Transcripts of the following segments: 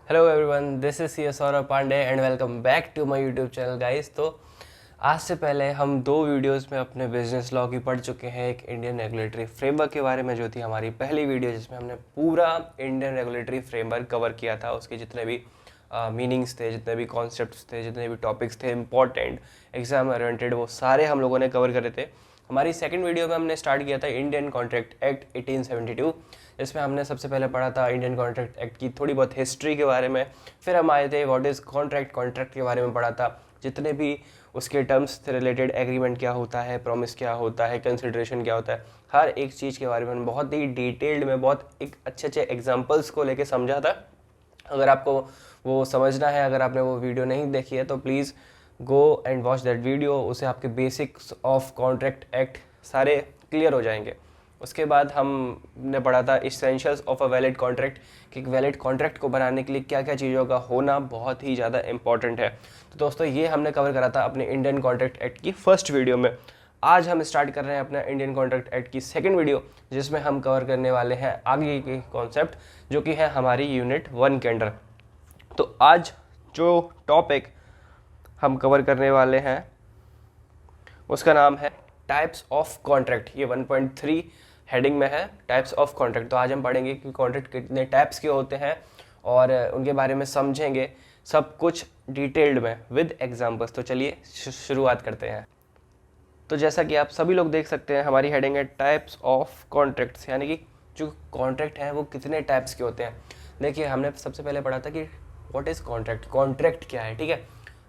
Hello everyone, this is C S Saurabh Pandey and welcome back to my YouTube channel guys. तो आज से पहले हम दो वीडियोस में अपने बिजनेस लॉ की पढ़ चुके हैं। एक इंडियन रेगुलेटरी फ्रेमवर्क के बारे में जो थी हमारी पहली वीडियो, जिसमें हमने पूरा इंडियन रेगुलेटरी फ्रेमवर्क कवर किया था। उसके जितने भी मीनिंग्स थे, जितने भी कॉन्सेप्ट्स थे, जितने भी टॉपिक्स थे इंपॉर्टेंट एग्जाम ओरिएंटेड, वो सारे हम लोगों ने कवर करे थे। हमारी सेकंड वीडियो में हमने स्टार्ट किया था इंडियन कॉन्ट्रैक्ट एक्ट 1872, जिसमें हमने सबसे पहले पढ़ा था इंडियन कॉन्ट्रैक्ट एक्ट की थोड़ी बहुत हिस्ट्री के बारे में। फिर हम आए थे व्हाट इज़ कॉन्ट्रैक्ट के बारे में पढ़ा था, जितने भी उसके टर्म्स से रिलेटेड, एग्रीमेंट क्या होता है, प्रॉमिस क्या होता है, कंसिडरेशन क्या होता है, हर एक चीज़ के बारे में बहुत ही डिटेल्ड में, बहुत एक अच्छे अच्छे एग्जाम्पल्स को लेके समझा था। अगर आपको वो समझना है, अगर आपने वो वीडियो नहीं देखी है तो please go and watch that video. उसे आपके बेसिक्स ऑफ कॉन्ट्रैक्ट एक्ट सारे क्लियर हो जाएंगे। उसके बाद हमने पढ़ा था essentials of a valid contract, कि एक वैलिड कॉन्ट्रैक्ट को बनाने के लिए क्या क्या चीज़ों का होना बहुत ही ज़्यादा इंपॉर्टेंट है। तो दोस्तों, ये हमने कवर करा था अपने इंडियन कॉन्ट्रैक्ट एक्ट की फर्स्ट वीडियो में। आज हम स्टार्ट कर रहे हैं अपना इंडियन कॉन्ट्रैक्ट एक्ट की सेकंड वीडियो, जिसमें हम कवर करने वाले हैं आगे के कॉन्सेप्ट, जो कि है हमारी यूनिट 1 के अंडर। तो आज जो टॉपिक हम कवर करने वाले हैं उसका नाम है टाइप्स ऑफ कॉन्ट्रैक्ट। ये 1.3 हेडिंग में है, टाइप्स ऑफ कॉन्ट्रैक्ट। तो आज हम पढ़ेंगे कि कॉन्ट्रैक्ट कितने टाइप्स के होते हैं और उनके बारे में समझेंगे सब कुछ डिटेल्ड में विद एग्जांपल्स। तो चलिए शुरुआत करते हैं। तो जैसा कि आप सभी लोग देख सकते हैं, हमारी हेडिंग है टाइप्स ऑफ कॉन्ट्रैक्ट्स, यानी कि जो कॉन्ट्रैक्ट हैं वो कितने टाइप्स के होते हैं। देखिए, हमने सबसे पहले पढ़ा था कि व्हाट इज़ कॉन्ट्रैक्ट, कॉन्ट्रैक्ट क्या है, ठीक है।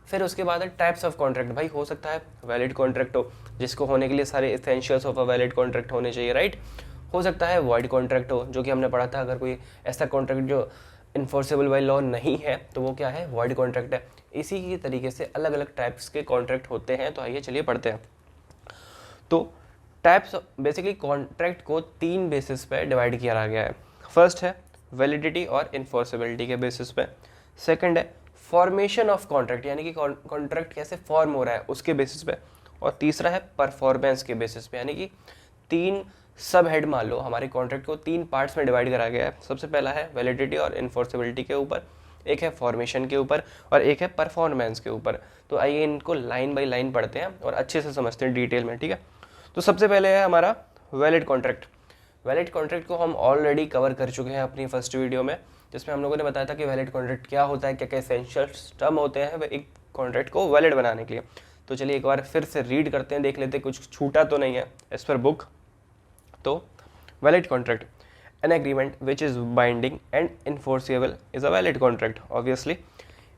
फिर उसके बाद है टाइप्स ऑफ कॉन्ट्रैक्ट। भाई, हो सकता है वैलिड कॉन्ट्रैक्ट हो, जिसको होने के लिए सारे essentials of a valid contract होने चाहिए, राइट। हो सकता है वॉइड कॉन्ट्रैक्ट हो, जो कि हमने पढ़ा था। अगर कोई ऐसा कॉन्ट्रैक्ट जो इन्फोर्सेबल बाय लॉ नहीं है तो वो क्या है, वॉइड कॉन्ट्रैक्ट है। इसी की तरीके से अलग अलग टाइप्स के कॉन्ट्रैक्ट होते हैं। तो आइए चलिए पढ़ते हैं। तो टाइप्स बेसिकली कॉन्ट्रैक्ट को 3 बेसिस पे डिवाइड किया गया है। फर्स्ट है वैलिडिटी और इन्फोर्सेबिलिटी के बेसिस पे। सेकंड है फॉर्मेशन ऑफ कॉन्ट्रैक्ट, यानी कि कॉन्ट्रैक्ट कैसे फॉर्म हो रहा है उसके बेसिस पे। और तीसरा है परफॉर्मेंस के बेसिस पे, यानी कि 3 सब हेड मान लो। हमारे कॉन्ट्रैक्ट को 3 पार्ट्स में डिवाइड करा गया है। सबसे पहला है वैलिडिटी और इन्फोर्सेबिलिटी के ऊपर, एक है फॉर्मेशन के ऊपर और एक है परफॉर्मेंस के ऊपर। तो आइए इनको लाइन बाय लाइन पढ़ते हैं और अच्छे से समझते हैं डिटेल में, ठीक है। तो सबसे पहले है हमारा वैलिड कॉन्ट्रैक्ट। वैलिड कॉन्ट्रैक्ट को हम ऑलरेडी कवर कर चुके हैं अपनी फर्स्ट वीडियो में, जिसमें हम लोगों ने बताया था कि वैलिड कॉन्ट्रैक्ट क्या होता है, क्या क्या एसेंशियल्स टर्म होते हैं एक कॉन्ट्रैक्ट को वैलिड बनाने के लिए। तो चलिए एक बार फिर से रीड करते हैं, देख लेते हैं कुछ छूटा तो नहीं है एज पर बुक। तो valid contract, an agreement which is binding and enforceable is a valid contract. Obviously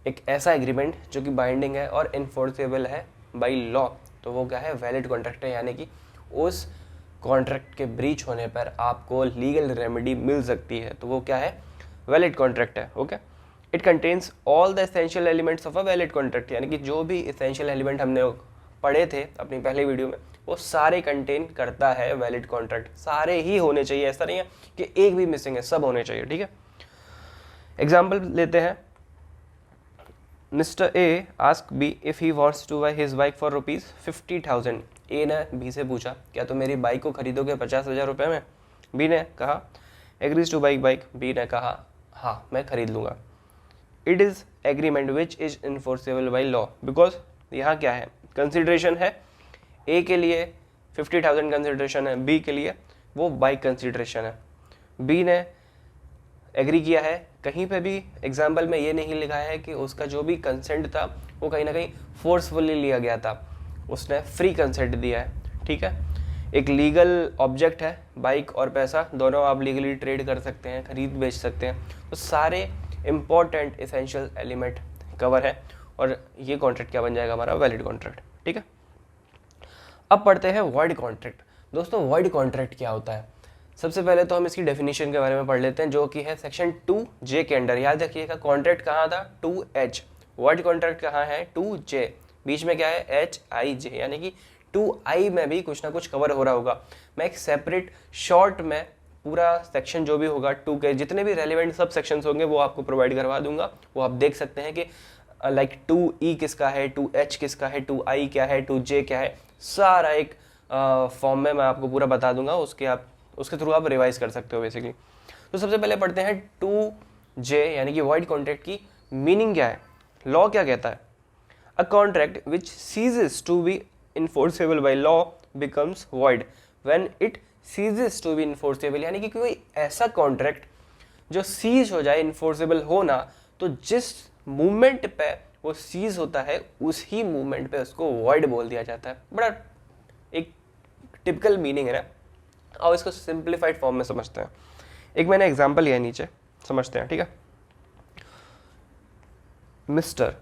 एक ऐसा एग्रीमेंट जो कि बाइंडिंग है और इन्फोर्सेबल है बाई लॉ, तो वो क्या है, वैलिड कॉन्ट्रैक्ट है। यानी कि उस कॉन्ट्रैक्ट के ब्रीच होने पर आपको लीगल रेमेडी मिल सकती है, तो वो क्या है, वैलिड कॉन्ट्रैक्ट है। Okay, it contains all the essential elements of a valid contract, यानी कि जो भी एसेंशियल एलिमेंट हमने पढ़े थे अपनी पहले वीडियो में, वो सारे कंटेन करता है वैलिड कॉन्ट्रैक्ट। सारे ही होने चाहिए, ऐसा नहीं है कि एक भी मिसिंग है, सब होने चाहिए, ठीक है। एग्जाम्पल लेते हैं। Mister A ask B if he wants to buy his bike for ₹50,000। A ने बी से पूछा, क्या तुम मेरी बाइक को खरीदोगे 50,000 रुपये में। बी ने कहा agrees to bike bike. B ने कहा हाँ, मैं खरीद लूँगा। It is agreement which is enforceable by law, because यहाँ क्या है, कंसिडरेशन है। ए के लिए 50,000 कंसिडरेशन है, बी के लिए वो बाइक कंसिडरेशन है। बी ने एग्री किया है, कहीं पे भी एग्जाम्पल में ये नहीं लिखा है कि उसका जो भी कंसेंट था वो कहीं ना कहीं फोर्सफुली लिया गया था, उसने फ्री कंसेंट दिया है, ठीक है। एक लीगल ऑब्जेक्ट है, बाइक और पैसा दोनों आप लीगली ट्रेड कर सकते हैं, खरीद बेच सकते हैं। तो सारे इंपॉर्टेंट एसेंशियल एलिमेंट कवर है और ये कॉन्ट्रैक्ट क्या बन जाएगा, हमारा वैलिड कॉन्ट्रैक्ट, ठीक है। अब पढ़ते हैं वॉइड कॉन्ट्रैक्ट। दोस्तों, वॉइड कॉन्ट्रैक्ट क्या होता है, सबसे पहले तो हम इसकी डेफिनेशन के बारे में पढ़ लेते हैं, जो कि है सेक्शन 2J के अंडर। याद रखिएगा, कॉन्ट्रैक्ट कहाँ था, 2H, वर्ड कॉन्ट्रैक्ट कहाँ है, 2J, बीच में क्या है, HIJ, यानी कि 2I में भी कुछ ना कुछ कवर हो रहा होगा। मैं एक सेपरेट शॉर्ट में पूरा सेक्शन जो भी होगा 2 के जितने भी रेलिवेंट सब सेक्शंस होंगे वो आपको प्रोवाइड करवा दूंगा। वो आप देख सकते हैं कि लाइक 2E किसका है, 2H किसका है, 2I क्या है, 2J क्या है, सारा एक फॉर्म में मैं आपको पूरा बता दूंगा। उसके थ्रू आप रिवाइज कर सकते हो बेसिकली। तो सबसे पहले पढ़ते हैं जे यानी कि वॉइड कॉन्ट्रैक्ट की मीनिंग क्या है, लॉ क्या कहता है, a contract which ceases to be enforceable by law becomes void when it ceases to be enforceable, यानी कि कोई ऐसा कॉन्ट्रैक्ट जो सीज हो जाए, इन्फोर्सेबल होना, तो जिस मूवमेंट पे वो सीज होता है उसी मूवमेंट पे उसको वॉइड बोल दिया जाता है। बड़ा एक टिपिकल मीनिंग है ना, और इसको सिंप्लीफाइड फॉर्म में समझते हैं। एक मैंने एग्जांपल लिया नीचे, समझते हैं, ठीक है। मिस्टर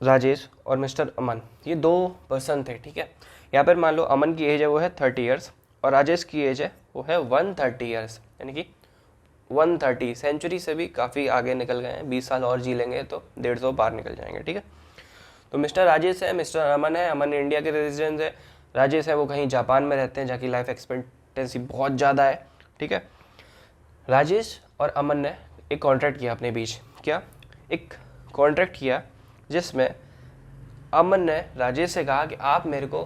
राजेश और मिस्टर अमन, ये दो पर्सन थे, ठीक है। यहाँ पर मान लो अमन की एज है वो है 30 ईयर्स और राजेश की एज है वो है 130 ईयर्स, यानी कि 130 सेंचुरी से भी काफ़ी आगे निकल गए हैं। 20 साल और जी लेंगे तो 150 पार निकल जाएंगे, ठीक है। तो मिस्टर राजेश है, मिस्टर अमन है। अमन इंडिया के रेजिडेंस है, राजेश है वो कहीं जापान में रहते हैं जहाँ की लाइफ एक्सपेक्टेंसी बहुत ज़्यादा है, ठीक है। राजेश और अमन ने एक कॉन्ट्रैक्ट किया अपने बीच, क्या एक कॉन्ट्रैक्ट किया जिसमें अमन ने राजेश से कहा कि आप मेरे को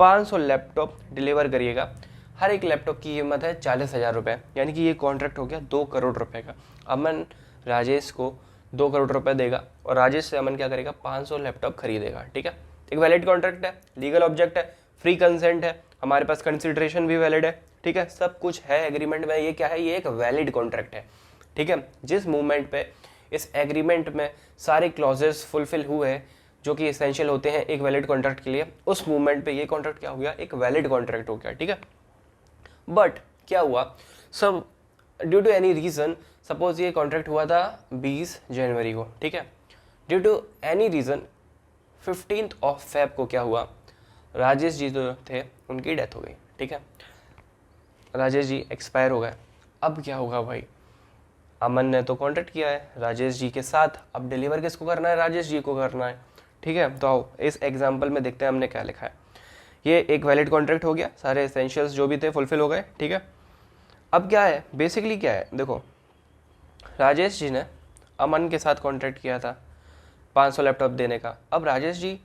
500 लैपटॉप डिलीवर करिएगा, हर एक लैपटॉप की कीमत है 40,000 रुपये, यानी कि ये कॉन्ट्रैक्ट हो गया 2 करोड़ रुपए का। अमन राजेश को 2 करोड़ रुपए देगा और राजेश से अमन क्या करेगा, 500 लैपटॉप खरीदेगा, ठीक है। एक वैलिड कॉन्ट्रैक्ट है, लीगल ऑब्जेक्ट है, फ्री कंसेंट है, हमारे पास कंसिडरेशन भी वैलिड है, ठीक है, सब कुछ है एग्रीमेंट में। ये क्या है, ये एक वैलिड कॉन्ट्रैक्ट है, ठीक है। जिस मूवमेंट पे इस एग्रीमेंट में सारे क्लॉजेस फुलफिल हुए जो कि एसेंशियल होते हैं एक वैलिड कॉन्ट्रैक्ट के लिए, उस मूवमेंट पे ये कॉन्ट्रैक्ट क्या हो गया, एक वैलिड कॉन्ट्रैक्ट हो गया, ठीक है। बट क्या हुआ, सब due to any reason, suppose ये कॉन्ट्रैक्ट हुआ था 20 जनवरी को, ठीक है। Due to any reason 15 Feb को क्या हुआ, राजेश जी जो थे उनकी डेथ हो गई, ठीक है। राजेश जी एक्सपायर हो गए। अब क्या होगा भाई, अमन ने तो कॉन्ट्रैक्ट किया है राजेश जी के साथ, अब डिलीवर किसको करना है, राजेश जी को करना है, ठीक है। तो आओ इस एग्जाम्पल में देखते हैं हमने क्या लिखा है। ये एक वैलिड कॉन्ट्रैक्ट हो गया, सारे एसेंशियल्स जो भी थे फुलफिल हो गए, ठीक है। अब क्या है, बेसिकली क्या है, देखो राजेश जी ने अमन के साथ कॉन्ट्रैक्ट किया था 500 लैपटॉप देने का। अब राजेश जी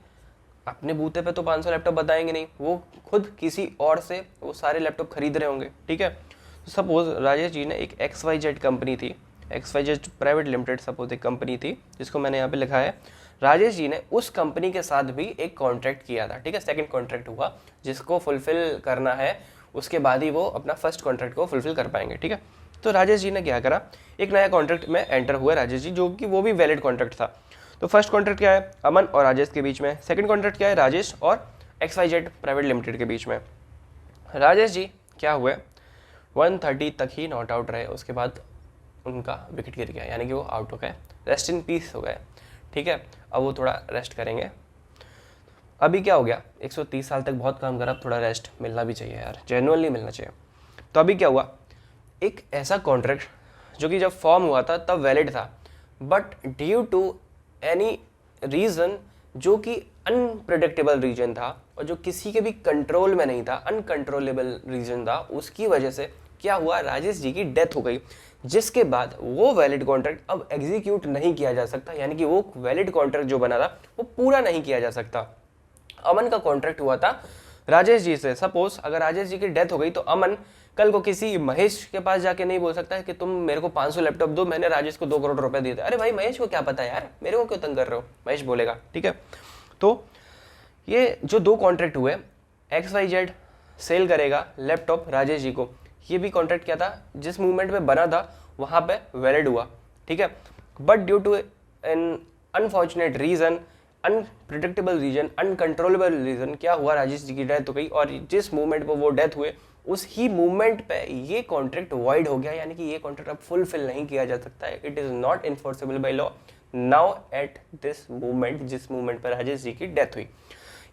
अपने बूते पे तो 500 लैपटॉप बताएंगे नहीं, वो खुद किसी और से वो सारे लैपटॉप खरीद रहे होंगे, ठीक है। तो सपोज राजेश जी ने एक XYZ कंपनी थी, XYZ प्राइवेट लिमिटेड सपोज एक कंपनी थी जिसको मैंने यहाँ पे लिखा है, राजेश जी ने उस कंपनी के साथ भी एक कॉन्ट्रैक्ट किया था, ठीक है। सेकंड कॉन्ट्रैक्ट हुआ जिसको फुलफिल करना है, उसके बाद ही वो अपना फर्स्ट कॉन्ट्रैक्ट को फुलफिल कर पाएंगे, ठीक है। तो राजेश जी ने क्या करा, एक नया कॉन्ट्रैक्ट में एंटर हुए राजेश जी, जो कि वो भी वैलिड कॉन्ट्रैक्ट था। तो फर्स्ट कॉन्ट्रैक्ट क्या है, अमन और राजेश के बीच में। सेकंड कॉन्ट्रैक्ट क्या है, राजेश और XYZ प्राइवेट लिमिटेड के बीच में। राजेश जी क्या हुए, 130 तक ही नॉट आउट रहे, उसके बाद उनका विकेट गिर गया, यानी कि वो आउट हो गए, रेस्ट इन पीस हो गए, ठीक है। अब वो थोड़ा रेस्ट करेंगे। अभी क्या हो गया, 130 साल तक बहुत काम करा, अब थोड़ा रेस्ट मिलना भी चाहिए यार, जेन्युइनली मिलना चाहिए। तो अभी क्या हुआ, एक ऐसा कॉन्ट्रैक्ट जो कि जब फॉर्म हुआ था तब वैलिड था, but due to any reason जो कि अनप्रेडिक्टेबल रीजन था और जो किसी के भी कंट्रोल में नहीं था, अनकंट्रोलेबल रीजन था, उसकी वजह से क्या हुआ, राजेश जी की डेथ हो गई, जिसके बाद वो वैलिड कॉन्ट्रैक्ट अब एग्जीक्यूट नहीं किया जा सकता, यानी कि वो वैलिड कॉन्ट्रैक्ट जो बना था वो पूरा नहीं किया जा सकता। अमन का कॉन्ट्रैक्ट हुआ था राजेश जी से, सपोज अगर राजेश जी की डेथ हो गई तो अमन कल को किसी महेश के पास जाके नहीं बोल सकता है कि तुम मेरे को 500 लैपटॉप दो, मैंने राजेश को 2 करोड़ रुपए दिए थे। अरे भाई महेश को क्या पता यार, मेरे को क्यों तंग कर रहे हो, महेश बोलेगा, ठीक है। तो ये जो 2 कॉन्ट्रैक्ट हुए, XYZ सेल करेगा लैपटॉप राजेश जी को, ये भी कॉन्ट्रैक्ट क्या था, जिस मूवमेंट में बना था वहाँ पे वैलिड हुआ, ठीक है। But due to an unfortunate reason, unpredictable reason, uncontrollable reason, क्या हुआ, राजेश जी की डेथ हो गई और जिस मूवमेंट पर वो डेथ हुए उस ही मूवमेंट पे ये कॉन्ट्रैक्ट वॉइड हो गया, यानी कि ये कॉन्ट्रैक्ट अब फुलफिल नहीं किया जा सकता है, it is not enforceable by law now at this movement, जिस मूवमेंट पर राजेश जी की डेथ हुई।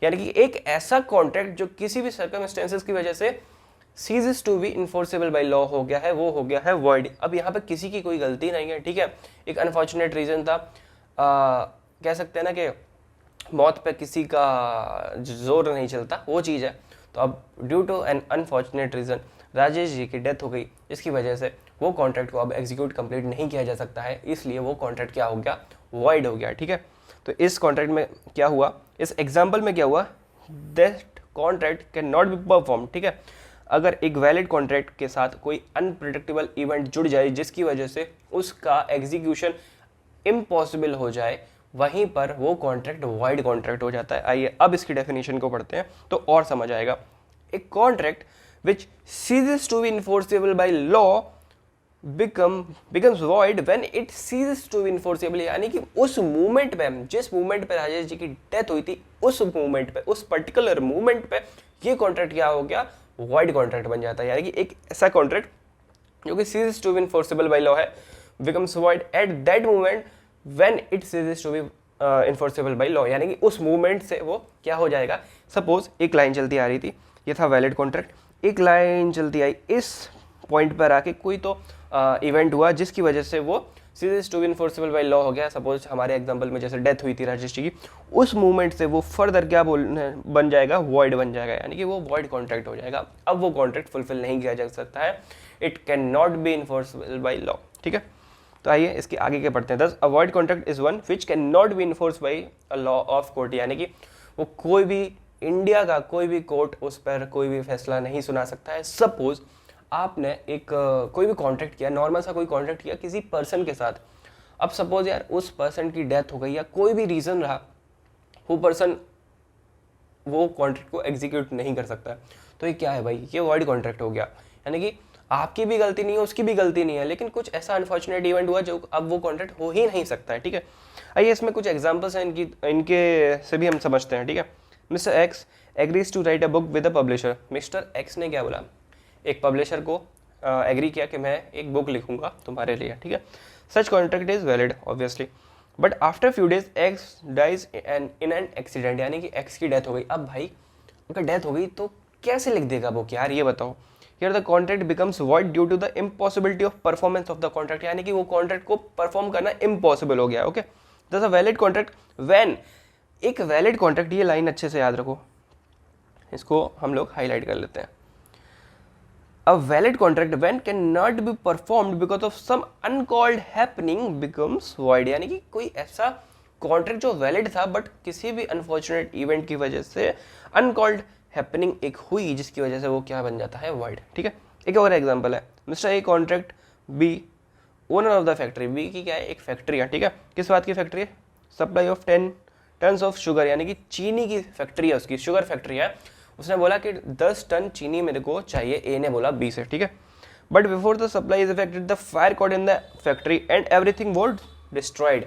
यानी कि एक ऐसा कॉन्ट्रैक्ट जो किसी भी सर्कमस्टेंसेस की वजह से ceases to be enforceable by law हो गया है, वो हो गया है वॉइड। अब यहाँ पे किसी की कोई गलती नहीं है, ठीक है, एक अनफॉर्चुनेट रीजन था, कह सकते हैं ना कि मौत पे किसी का जोर नहीं चलता, वो चीज़ है। तो अब due to an unfortunate reason Rajesh ji की डेथ हो गई, इसकी वजह से वो कॉन्ट्रैक्ट को अब एग्जीक्यूट कंप्लीट नहीं किया जा सकता है, इसलिए वो कॉन्ट्रैक्ट क्या हो गया, वॉइड हो गया, ठीक है। तो इस कॉन्ट्रैक्ट में क्या हुआ, इस एग्जाम्पल में क्या हुआ, that contract can not be perform, ठीक है, अगर एक वैलिड कॉन्ट्रैक्ट के साथ कोई अनप्रिडिक्टेबल इवेंट जुड़ जाए जिसकी वजह से उसका एग्जीक्यूशन इम्पॉसिबल हो जाए, वहीं पर वो कॉन्ट्रैक्ट वॉइड कॉन्ट्रैक्ट हो जाता है। आइए अब इसकी डेफिनेशन को पढ़ते हैं तो और समझ आएगा। A contract which ceases to be enforceable by law becomes void when it ceases to be enforceable, यानी कि उस मूवमेंट पे, जिस मूवमेंट पे राजेश जी की डेथ हुई थी, उस मूवमेंट पे, उस पर्टिकुलर मूवमेंट पे ये कॉन्ट्रैक्ट क्या हो गया, वॉइड कॉन्ट्रैक्ट बन जाता है। यानी कि एक ऐसा कॉन्ट्रैक्ट जो कि ceases to be enforceable by law है, becomes void at that moment when it ceases to be enforceable by law, यानी कि उस मूवमेंट से वो क्या हो जाएगा। सपोज एक लाइन चलती आ रही थी, ये था वैलिड कॉन्ट्रैक्ट, एक लाइन चलती आई, इस पॉइंट पर आके कोई तो इवेंट हुआ जिसकी वजह से वो ceases to be enforceable by law हो गया। सपोज हमारे एग्जांपल में जैसे डेथ हुई थी राजेश जी की, उस मूवमेंट से वो फर्दर क्या बन जाएगा, वॉइड बन जाएगा, यानी कि वो वॉइड कॉन्ट्रैक्ट हो जाएगा। अब वो कॉन्ट्रैक्ट फुलफिल नहीं किया जा सकता है, it can not B enforceable by law. ठीक है, तो आइए इसके आगे के पढ़ते हैं। दस, a void contract is one which can not be enforce by a law of court, यानी कि वो कोई भी इंडिया का कोई भी कोर्ट उस पर कोई भी फैसला नहीं सुना सकता है। सपोज आपने एक कोई भी कॉन्ट्रैक्ट किया, नॉर्मल सा कोई कॉन्ट्रैक्ट किया किसी पर्सन के साथ, अब सपोज यार उस पर्सन की डेथ हो गई या कोई भी रीज़न रहा, वो पर्सन वो कॉन्ट्रैक्ट को एग्जीक्यूट नहीं कर सकता है, तो ये क्या है भाई, ये वॉइड कॉन्ट्रैक्ट हो गया। यानी कि आपकी भी गलती नहीं है, उसकी भी गलती नहीं है, लेकिन कुछ ऐसा अनफॉर्चुनेट इवेंट हुआ जो अब वो कॉन्ट्रैक्ट हो ही नहीं सकता है। ठीक है, आइए इसमें कुछ एग्जाम्पल्स हैं इनके से भी हम समझते हैं। ठीक है, mister X agrees to write a book with a publisher. Mister X ने क्या बोला, एक पब्लिशर को एग्री किया कि मैं एक बुक लिखूंगा तुम्हारे लिए। ठीक है, such contract is valid obviously, but after few days X dies in an accident, यानी कि एक्स की डेथ हो गई। अब भाई अगर डेथ हो गई तो कैसे लिख देगा बुक यार, ये बताओ। Here the contract becomes void due to the impossibility of performance of the contract, यानी कि वो कॉन्ट्रैक्ट को परफॉर्म करना इम्पॉसिबल हो गया। ओके, दस अ वैलिड कॉन्ट्रैक्ट व्हेन, एक वैलिड कॉन्ट्रैक्ट, ये लाइन अच्छे से याद रखो, इसको हम लोग हाईलाइट कर लेते हैं। A valid contract when cannot be performed because of some uncalled happening becomes void, यानी कि कोई ऐसा कॉन्ट्रैक्ट जो वैलिड था बट किसी भी अनफॉर्चुनेट इवेंट की वजह से अनकॉल्ड हैपनिंग एक हुई जिसकी वजह से वो क्या बन जाता है, void। ठीक है, एक और एग्जांपल है, mister A contract B owner of the factory, B की क्या है, एक फैक्ट्री है। ठीक है, किस बात की फैक्ट्री है, supply of 10 tons of sugar, यानी कि चीनी की फैक्ट्री है, उसकी शुगर फैक्ट्री है। उसने बोला कि 10 टन चीनी मेरे को चाहिए, ए ने बोला बी से। ठीक है, but before the supply is affected the fire caught in the factory and everything was destroyed,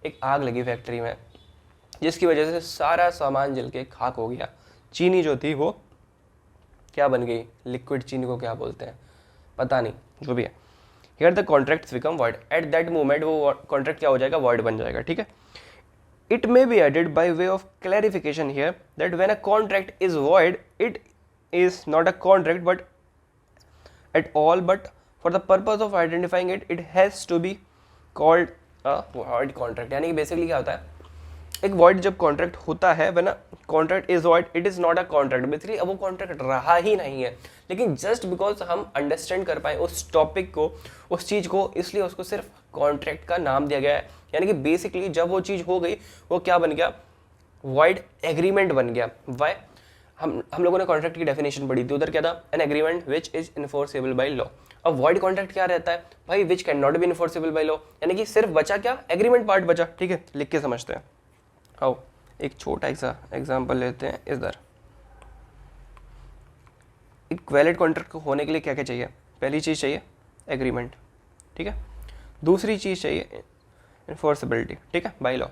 एक आग लगी फैक्ट्री में जिसकी वजह से सारा सामान जल के खाक हो गया, चीनी जो थी वो क्या बन गई, लिक्विड चीनी को क्या बोलते हैं पता नहीं, जो भी है। Here the contracts become void, eight that moment वो कॉन्ट्रैक्ट क्या हो जाएगा, वॉइड बन जाएगा। ठीक है, it may be added by way of clarification here that when a contract is void, it is not a contract but at all, but for the purpose of identifying it, it has to be called a void contract। यानी कि basically क्या होता है, एक void जब contract होता है, when a contract is void, it is not a contract, basically अब वो कॉन्ट्रैक्ट रहा ही नहीं है, लेकिन जस्ट बिकॉज हम अंडरस्टैंड कर पाए उस टॉपिक को, उस चीज़ को, इसलिए उसको सिर्फ कॉन्ट्रैक्ट का नाम दिया गया है। यानी कि बेसिकली जब वो चीज़ हो गई वो क्या बन गया, वॉइड एग्रीमेंट बन गया। वाई, हम लोगों ने कॉन्ट्रैक्ट की डेफिनेशन पढ़ी थी, उधर क्या था, N agreement which is enforceable by law. अब वॉइड कॉन्ट्रैक्ट क्या रहता है भाई, विच can not B enforceable by law, यानी कि सिर्फ बचा क्या, एग्रीमेंट पार्ट बचा। ठीक है, लिख के समझते हैं। आओ एक छोटा सा एग्जाम्पल लेते हैं इधर। एक वैलिड कॉन्ट्रैक्ट होने के लिए क्या क्या चाहिए, पहली चीज़ चाहिए एग्रीमेंट, ठीक है, दूसरी चीज़ चाहिए इन्फोर्सेबिलिटी, ठीक है, बाय लॉ।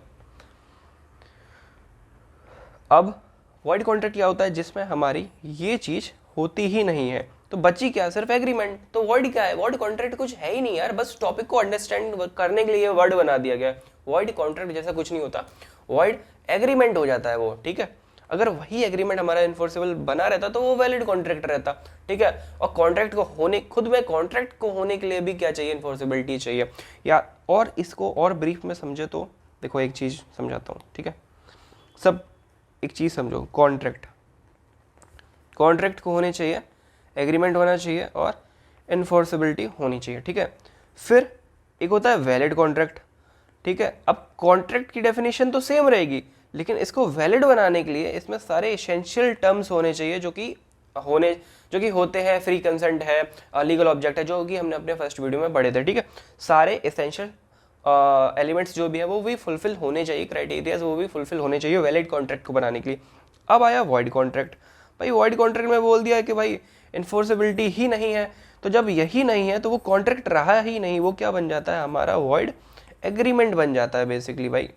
अब वॉइड कॉन्ट्रैक्ट क्या होता है, जिसमें हमारी ये चीज़ होती ही नहीं है, तो बची क्या, सिर्फ एग्रीमेंट। तो वॉइड क्या है, वॉइड कॉन्ट्रैक्ट कुछ है ही नहीं यार, बस टॉपिक को अंडरस्टैंड करने के लिए वर्ड बना दिया गया। वॉइड कॉन्ट्रैक्ट जैसा कुछ नहीं होता, वॉइड एग्रीमेंट हो जाता है वो। ठीक है, अगर वही एग्रीमेंट हमारा इन्फोर्सेबल बना रहता तो वो वैलिड कॉन्ट्रैक्ट रहता। ठीक है, और कॉन्ट्रैक्ट को होने, खुद में कॉन्ट्रैक्ट को होने के लिए भी क्या चाहिए, इन्फोर्सेबिलिटी चाहिए। या और इसको और ब्रीफ में समझे तो देखो, एक चीज़ समझाता हूँ। ठीक है, सब एक चीज़ समझो, कॉन्ट्रैक्ट को होने चाहिए, एग्रीमेंट होना चाहिए और इन्फोर्सेबिलिटी होनी चाहिए। ठीक है, फिर एक होता है वैलिड कॉन्ट्रैक्ट। ठीक है, अब कॉन्ट्रैक्ट की डेफिनेशन तो सेम रहेगी, लेकिन इसको वैलिड बनाने के लिए इसमें सारे एसेंशियल टर्म्स होने चाहिए जो कि जो कि होते हैं फ्री कंसेंट है, लीगल ऑब्जेक्ट है, जो कि हमने अपने फर्स्ट वीडियो में पढ़े थे, ठीक है। सारे एसेंशियल एलिमेंट्स जो भी है वो भी फुलफिल होने चाहिए, क्राइटेरियाज वो भी फुलफिल होने चाहिए वैलिड कॉन्ट्रैक्ट को बनाने के लिए। अब आया वॉइड कॉन्ट्रैक्ट। भाई वॉइड कॉन्ट्रैक्ट में बोल दिया है कि भाई इन्फोर्सेबिलिटी ही नहीं है, तो जब यही नहीं है तो वो कॉन्ट्रैक्ट रहा ही नहीं, वो क्या बन जाता है, हमारा वॉइड एग्रीमेंट बन जाता है बेसिकली भाई,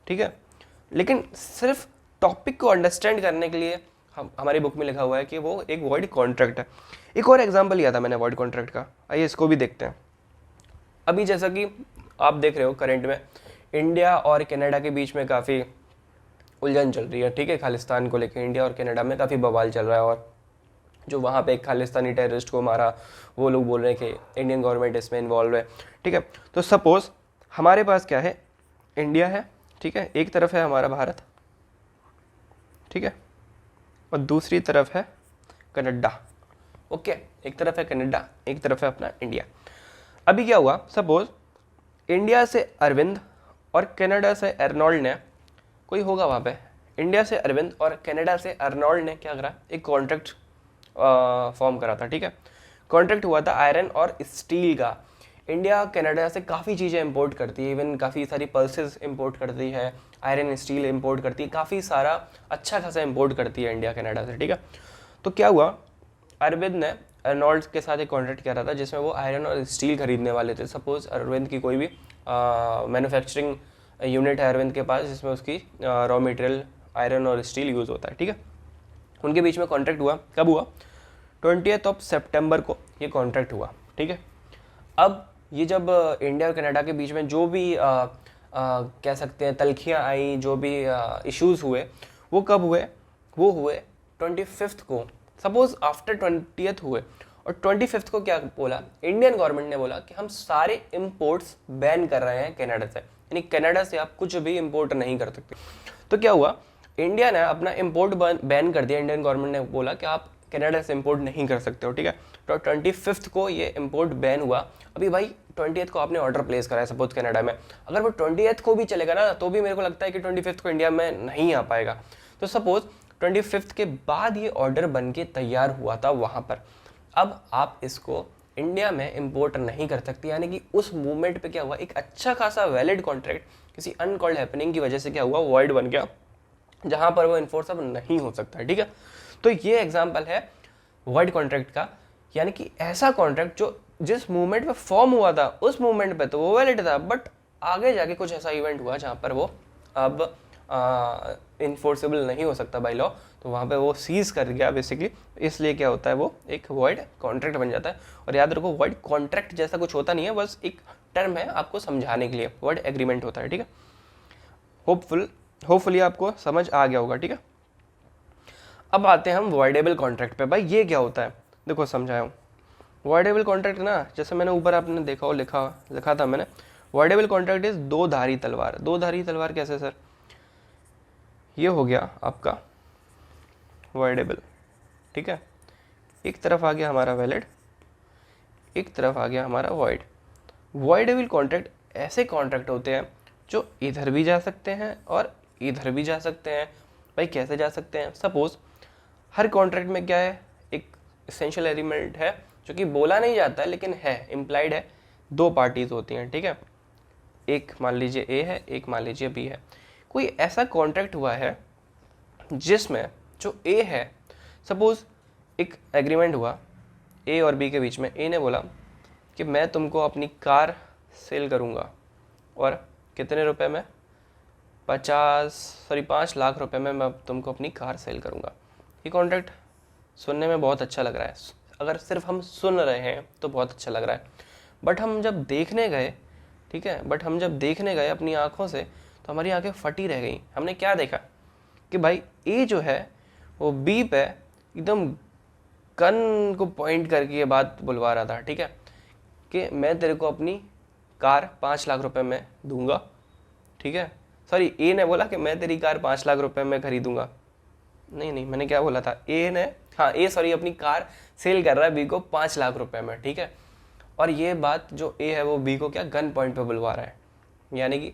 ठीक है। लेकिन सिर्फ टॉपिक को अंडरस्टैंड करने के लिए हमारी बुक में लिखा हुआ है कि वो एक वॉइड कॉन्ट्रैक्ट है। एक और एग्जाम्पल लिया था मैंने वॉइड कॉन्ट्रैक्ट का, आइए इसको भी देखते हैं। अभी जैसा कि आप देख रहे हो करंट में इंडिया और कनाडा के बीच में काफ़ी उलझन चल रही है, ठीक है। खालिस्तान को लेकर इंडिया और कनाडा में काफ़ी बवाल चल रहा है, और जो वहाँ पे एक खालिस्तानी टेररिस्ट को मारा, वो लोग बोल रहे हैं कि इंडियन गवर्नमेंट इसमें इन्वॉल्व है, ठीक है। तो सपोज हमारे पास क्या है, इंडिया है, ठीक है, एक तरफ है हमारा भारत, ठीक है, और दूसरी तरफ है कनाडा, ओके। एक तरफ है कनाडा, एक तरफ है अपना इंडिया। अभी क्या हुआ, सपोज इंडिया से अरविंद और कनाडा से अर्नोल्ड ने, कोई होगा वहाँ पे, इंडिया से अरविंद और कनाडा से अर्नोल्ड ने क्या करा, एक कॉन्ट्रैक्ट फॉर्म करा था, ठीक है। कॉन्ट्रैक्ट हुआ था आयरन और स्टील का। इंडिया कनाडा से काफ़ी चीज़ें इंपोर्ट करती है, इवन काफ़ी सारी पल्सेस इंपोर्ट करती है, आयरन स्टील इंपोर्ट करती है, काफ़ी सारा अच्छा खासा इंपोर्ट करती है इंडिया कनाडा से, ठीक है। तो क्या हुआ, अरविंद ने अर्नोल्ड के साथ एक कॉन्ट्रैक्ट किया था जिसमें वो आयरन और स्टील खरीदने वाले थे। सपोज अरविंद की कोई भी मैन्युफैक्चरिंग यूनिट है अरविंद के पास, जिसमें उसकी रॉ मटेरियल आयरन और स्टील यूज़ होता है, ठीक है। उनके बीच में कॉन्ट्रैक्ट हुआ, कब हुआ, 20 सितंबर को ये कॉन्ट्रैक्ट हुआ, ठीक है। अब ये जब इंडिया और कनाडा के बीच में जो भी कह सकते हैं तलखियाँ आई, जो भी इश्यूज़ हुए, वो कब हुए, वो हुए 25 को। सपोज आफ्टर 20 हुए, और 25 को क्या बोला, इंडियन गवर्नमेंट ने बोला कि हम सारे इंपोर्ट्स बैन कर रहे हैं कनाडा से, यानी कनाडा से आप कुछ भी इंपोर्ट नहीं कर सकते। तो क्या हुआ, इंडिया ने अपना इंपोर्ट बैन कर दिया, इंडियन गवर्नमेंट ने बोला कि आप कनाडा से इंपोर्ट नहीं कर सकते हो, ठीक है। तो 25 को ये इंपोर्ट बैन हुआ। अभी भाई 20 को आपने ऑर्डर प्लेस करा है सपोज कनाडा में, अगर वो 20 को भी चलेगा ना, तो भी मेरे को लगता है कि 25 को इंडिया में नहीं आ पाएगा। तो सपोज 25 के बाद ये ऑर्डर बन के तैयार हुआ था वहाँ पर। अब आप इसको इंडिया में इंपोर्ट नहीं कर सकते, यानी कि उस मूवमेंट पे क्या हुआ, एक अच्छा खासा वैलिड कॉन्ट्रैक्ट किसी अनकॉल्ड हैपनिंग की वजह से क्या हुआ, वॉइड बन गया, जहाँ पर वो इन्फोर्स अब नहीं हो सकता, ठीक है। तो ये एग्जाम्पल है वॉइड कॉन्ट्रैक्ट का, यानी कि ऐसा कॉन्ट्रैक्ट जो जिस मूवमेंट पे फॉर्म हुआ था उस मूवमेंट पे तो वो वैलिड था, बट आगे जाके कुछ ऐसा इवेंट हुआ जहाँ पर वो अब इन्फोर्सेबल नहीं हो सकता बाय लॉ, तो वहाँ पे वो सीज कर गया बेसिकली, इसलिए क्या होता है, वो एक वॉइड कॉन्ट्रैक्ट बन जाता है। और याद रखो वॉइड कॉन्ट्रैक्ट जैसा कुछ होता नहीं है, बस एक टर्म है आपको समझाने के लिए, वॉइड एग्रीमेंट होता है, ठीक है। होपफुली आपको समझ आ गया होगा, ठीक है। अब आते हैं हम वॉइडेबल कॉन्ट्रैक्ट पे। भाई ये क्या होता है, देखो समझाया हूँ। वॉइडेबल कॉन्ट्रैक्ट ना, जैसे मैंने ऊपर आपने देखा हो, लिखा था मैंने, वॉइडेबल कॉन्ट्रैक्ट इज दो धारी तलवार। दो धारी तलवार कैसे सर, ये हो गया आपका वॉइडेबल, ठीक है। एक तरफ आ गया हमारा वैलिड, एक तरफ आ गया हमारा वॉइड। वॉइडेबल कॉन्ट्रैक्ट ऐसे कॉन्ट्रैक्ट होते हैं जो इधर भी जा सकते हैं और इधर भी जा सकते हैं। भाई कैसे जा सकते हैं, सपोज हर कॉन्ट्रैक्ट में क्या है, एक एसेंशियल एलिमेंट है जो कि बोला नहीं जाता है लेकिन है, इम्प्लाइड है, दो पार्टीज होती हैं, ठीक है। एक मान लीजिए ए है, एक मान लीजिए बी है। कोई ऐसा कॉन्ट्रैक्ट हुआ है जिसमें जो ए है, सपोज एक एग्रीमेंट हुआ ए और बी के बीच में, ए ने बोला कि मैं तुमको अपनी कार सेल करूँगा और कितने रुपए में, 5 लाख रुपए में मैं तुमको अपनी कार सेल करूँगा। ये कॉन्ट्रैक्ट सुनने में बहुत अच्छा लग रहा है, अगर सिर्फ हम सुन रहे हैं तो बहुत अच्छा लग रहा है, बट हम जब देखने गए, ठीक है, बट हम जब देखने गए अपनी आँखों से तो हमारी आंखें फटी रह गई। हमने क्या देखा कि भाई ए जो है वो बी पे एकदम गन को पॉइंट करके ये बात बुलवा रहा था, ठीक है, कि मैं तेरे को अपनी कार 5 लाख रुपए में दूंगा, ठीक है। सॉरी, ए ने बोला कि मैं तेरी कार 5 लाख रुपए में खरीदूंगा। नहीं, मैंने क्या बोला था, ए ने, हाँ ए सॉरी, अपनी कार सेल कर रहा है बी को 5 लाख रुपए में, ठीक है। और ये बात जो ए है वो बी को क्या गन पॉइंट पे बुलवा रहा है। यानी कि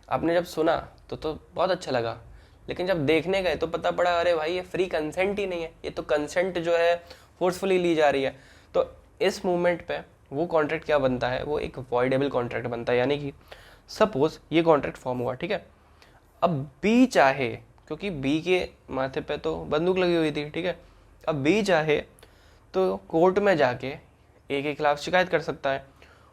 आपने जब सुना तो बहुत अच्छा लगा, लेकिन जब देखने गए तो पता पड़ा अरे भाई ये फ्री कंसेंट ही नहीं है, ये तो कंसेंट जो है फोर्सफुली ली जा रही है। तो इस मूवमेंट पे वो कॉन्ट्रैक्ट क्या बनता है, वो एक वॉइडेबल कॉन्ट्रैक्ट बनता है। यानी कि सपोज ये कॉन्ट्रैक्ट फॉर्म हुआ, ठीक है, अब बी चाहे, क्योंकि बी के माथे पे तो बंदूक लगी हुई थी, ठीक है, अब बी चाहे तो कोर्ट में जाके ए के खिलाफ शिकायत कर सकता है।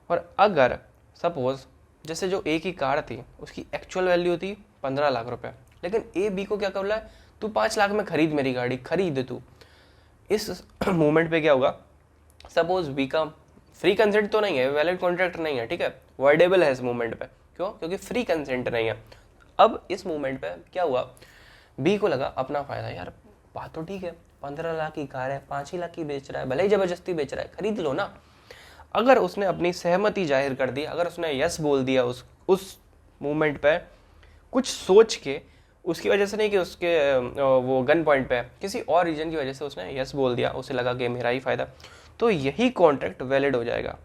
और अगर सपोज जैसे जो ए की कार थी उसकी एक्चुअल वैल्यू थी 15 लाख रुपए, लेकिन ए बी को क्या कर रहा है, तू 5 लाख में खरीद मेरी गाड़ी, खरीद तू। इस मूवमेंट पे क्या होगा, सपोज बी का फ्री कंसेंट तो नहीं है, वैलिड कॉन्ट्रैक्ट नहीं है, ठीक है, वर्डेबल है इस मूवमेंट पे। क्यों? क्योंकि फ्री कंसेंट नहीं है। अब इस मूवमेंट पे क्या हुआ, बी को लगा अपना फायदा, यार बात तो ठीक है, 15 लाख की कार है, 5 ही लाख की बेच रहा है, भले ही जबरदस्ती बेच रहा है, खरीद लो ना। अगर उसने अपनी सहमति जाहिर कर दी, अगर उसने यस बोल दिया उस मूवमेंट पे कुछ सोच के, उसकी वजह से नहीं कि उसके वो गन पॉइंट पे किसी और रीजन की वजह से उसने यस बोल दिया, उसे लगा कि मेरा ही फायदा, तो यही कॉन्ट्रैक्ट वैलिड हो जाएगा।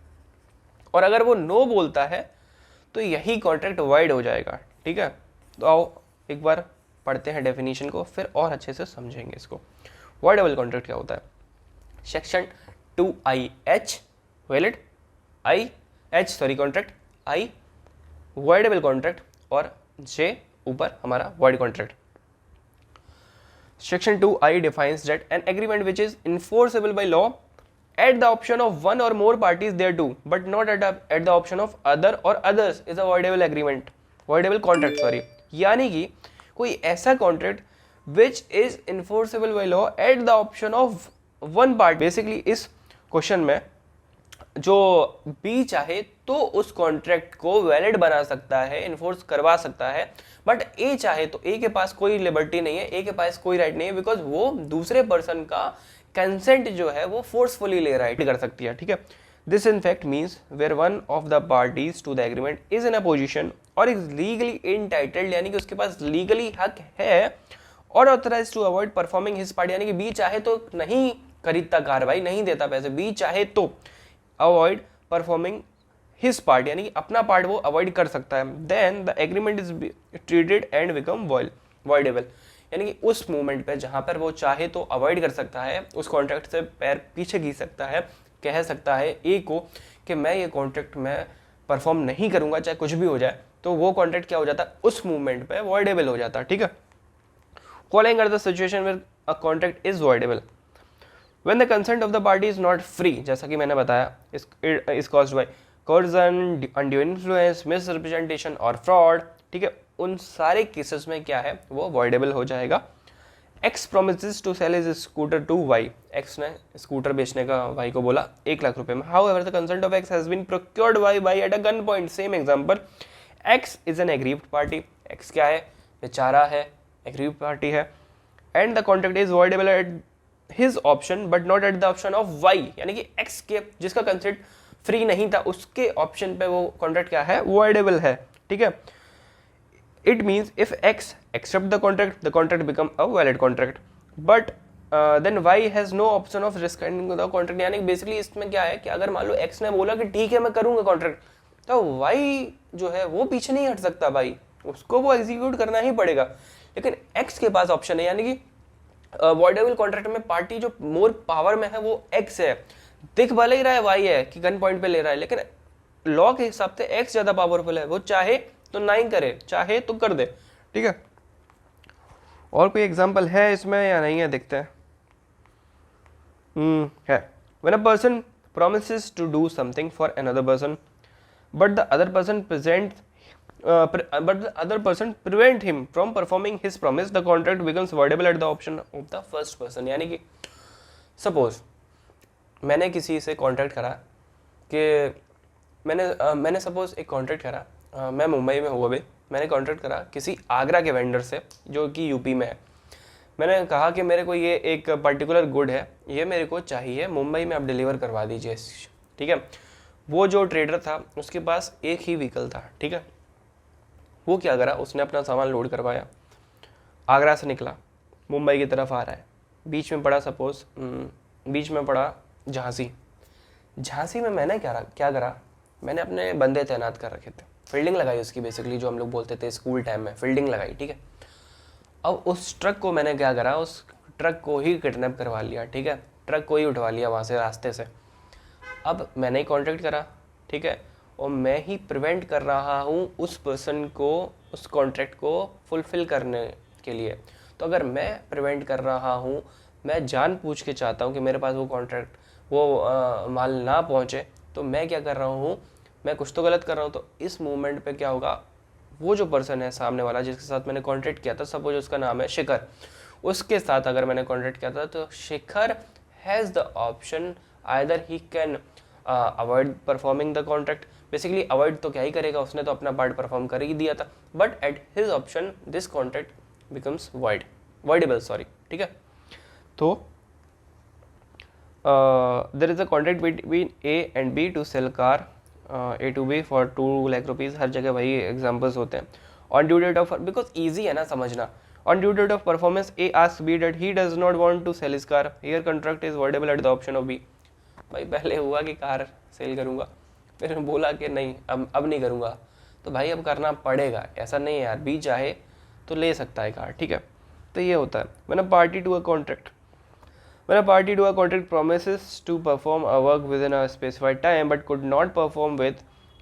और अगर वो नो बोलता है तो यही कॉन्ट्रैक्ट वाइड हो जाएगा। ठीक है, तो आओ एक बार पढ़ते हैं डेफिनेशन को, फिर और अच्छे से समझेंगे इसको। वाइडेबल कॉन्ट्रैक्ट क्या होता है? सेक्शन 2IH वैलिड, कॉन्ट्रैक्ट, आई वाइडेबल कॉन्ट्रैक्ट और जे ऊपर हमारा wide contract. Section 2I defines that an agreement which is enforceable by law at the option of one or more parties thereto, but not at the option of other or others is a voidable agreement, voidable contract, sorry। यानी कि कोई ऐसा contract which is enforceable by law at the option of one party, basically इस question में जो B चाहे तो उस कॉन्ट्रैक्ट को वैलिड बना सकता है, इन्फोर्स करवा सकता है, बट ए चाहे तो ए के पास कोई लिबर्टी नहीं है, ए के पास कोई राइट नहीं है, बिकॉज वो दूसरे पर्सन का कंसेंट जो है वो फोर्सफुली ले राइट कर सकती है। ठीक है, this in fact means where one of the parties to the agreement is in a position और इज लीगली इनटाइटल्ड, यानी कि उसके पास लीगली हक है, और authorise to avoid performing his part, यानी कि बी चाहे तो नहीं खरीदता कार भाई, नहीं देता पैसे, बी चाहे तो अवॉइड परफॉर्मिंग हिज पार्ट, यानी कि अपना पार्ट वो अवॉइड कर सकता है, then the agreement is treated and become voidable. यानी कि उस मूवमेंट पे जहां पर वो चाहे तो अवॉइड कर सकता है, उस कॉन्ट्रैक्ट से पैर पीछे खींच सकता है, कह सकता है ए को कि मैं ये कॉन्ट्रैक्ट में परफॉर्म नहीं करूंगा चाहे कुछ भी हो जाए, तो वो कॉन्ट्रैक्ट क्या हो जाता है, उस मूवमेंट पे वॉइडेबल हो जाता है। ठीक है, following are the situation where a contract is voidable when the consent of the party is not free, जैसा कि मैंने बताया, is caused by coercion, undue influence, misrepresentation और fraud। ठीक है, उन सारे केसेस में क्या है वो voidable हो जाएगा। X promises to sell his scooter to Y, X ने स्कूटर बेचने का Y को बोला 1 लाख रुपए में, however the consent of X has been procured by Y at a gunpoint, same example, X is an aggrieved party, X क्या है, बेचारा है, aggrieved party है, and the contract is voidable at his option but not at the option of Y, यानी कि X के जिसका consent free नहीं था उसके ऑप्शन पे वो कॉन्ट्रैक्ट क्या है, voidable है। ठीक है, it means if X accept the contract become a valid contract, but then Y has no option of rescinding the contract, यानी बेसिकली इसमें क्या है कि अगर मान लो X ने बोला कि ठीक है मैं करूंगा कॉन्ट्रैक्ट, तो Y जो है वो पीछे नहीं हट सकता भाई, उसको वो एग्जीक्यूट करना ही पड़ेगा। लेकिन X के पास ऑप्शन है, यानी कि वॉइडेबल कॉन्ट्रैक्ट में पार्टी जो मोर पावर में है वो एक्स है, दिख भले ही रहा है वाई है कि गन पॉइंट पे ले रहा है, लेकिन लॉ के हिसाब से एक्स ज्यादा पावरफुल है, वो चाहे तो नहीं करे, चाहे तो कर दे। ठीक है, और कोई एग्जांपल है इसमें या नहीं है, देखते हैं। है, when a person promises to do something for another person but the other person prevent him from performing his promise, the contract becomes voidable at the option of the first person। यानी कि suppose मैंने किसी से contract करा कि मैंने suppose एक contract करा, मैं मुंबई में हूँ अभी, मैंने कॉन्ट्रैक्ट करा किसी आगरा के वेंडर से जो कि यूपी में है। मैंने कहा कि मेरे को ये एक पर्टिकुलर गुड है, ये मेरे को चाहिए, मुंबई में आप डिलीवर करवा दीजिए। ठीक है, वो जो ट्रेडर था उसके पास एक ही व्हीकल था। ठीक है, वो क्या करा, उसने अपना सामान लोड करवाया, आगरा से निकला, मुंबई की तरफ आ रहा है, बीच में पड़ा सपोज बीच में पड़ा झांसी में मैंने क्या करा, मैंने अपने बंदे तैनात कर रखे थे, फील्डिंग लगाई उसकी, बेसिकली जो हम लोग बोलते थे स्कूल टाइम में, फील्डिंग लगाई। ठीक है, अब उस ट्रक को मैंने क्या करा, उस ट्रक को ही किडनैप करवा लिया। ठीक है, ट्रक कोई उठवा लिया वहाँ से रास्ते से, अब मैंने ही कॉन्ट्रैक्ट करा, ठीक है, और मैं ही प्रिवेंट कर रहा हूँ उस पर्सन को उस कॉन्ट्रैक्ट को फुलफिल करने के लिए। तो अगर मैं प्रिवेंट कर रहा हूँ, मैं जानबूझ के चाहता हूँ कि मेरे पास वो कॉन्ट्रैक्ट वो माल ना पहुँचे, तो मैं क्या कर रहा हूँ, मैं कुछ तो गलत कर रहा हूँ। तो इस मूवमेंट पे क्या होगा, वो जो पर्सन है सामने वाला जिसके साथ मैंने कॉन्ट्रैक्ट किया था, सपोज उसका नाम है शिखर, उसके साथ अगर मैंने कॉन्ट्रैक्ट किया था, तो Shikhar has the option either he can avoid performing the contract. Basically avoid तो क्या ही करेगा, उसने तो अपना पार्ट परफॉर्म कर ही दिया था, but at his option this contract becomes voidable, sorry, ठीक है। तो there is a contract between a and b to sell car A to B for 2 lakh rupees, हर जगह वही एग्जाम्पल्स होते हैं। On due date of, because easy है ना समझना, on due date of performance a asks b that he does not want to sell his car, here contract is voidable eight the option of B. भाई पहले हुआ कि car cell करूँगा, फिर बोला कि नहीं अब नहीं करूँगा, तो भाई अब करना पड़ेगा, ऐसा नहीं है यार, बी चाहे तो ले सकता है कार, ठीक है। तो ये होता है when a party to a contract, when a party to a contract promises to perform a work within a specified time but could not perform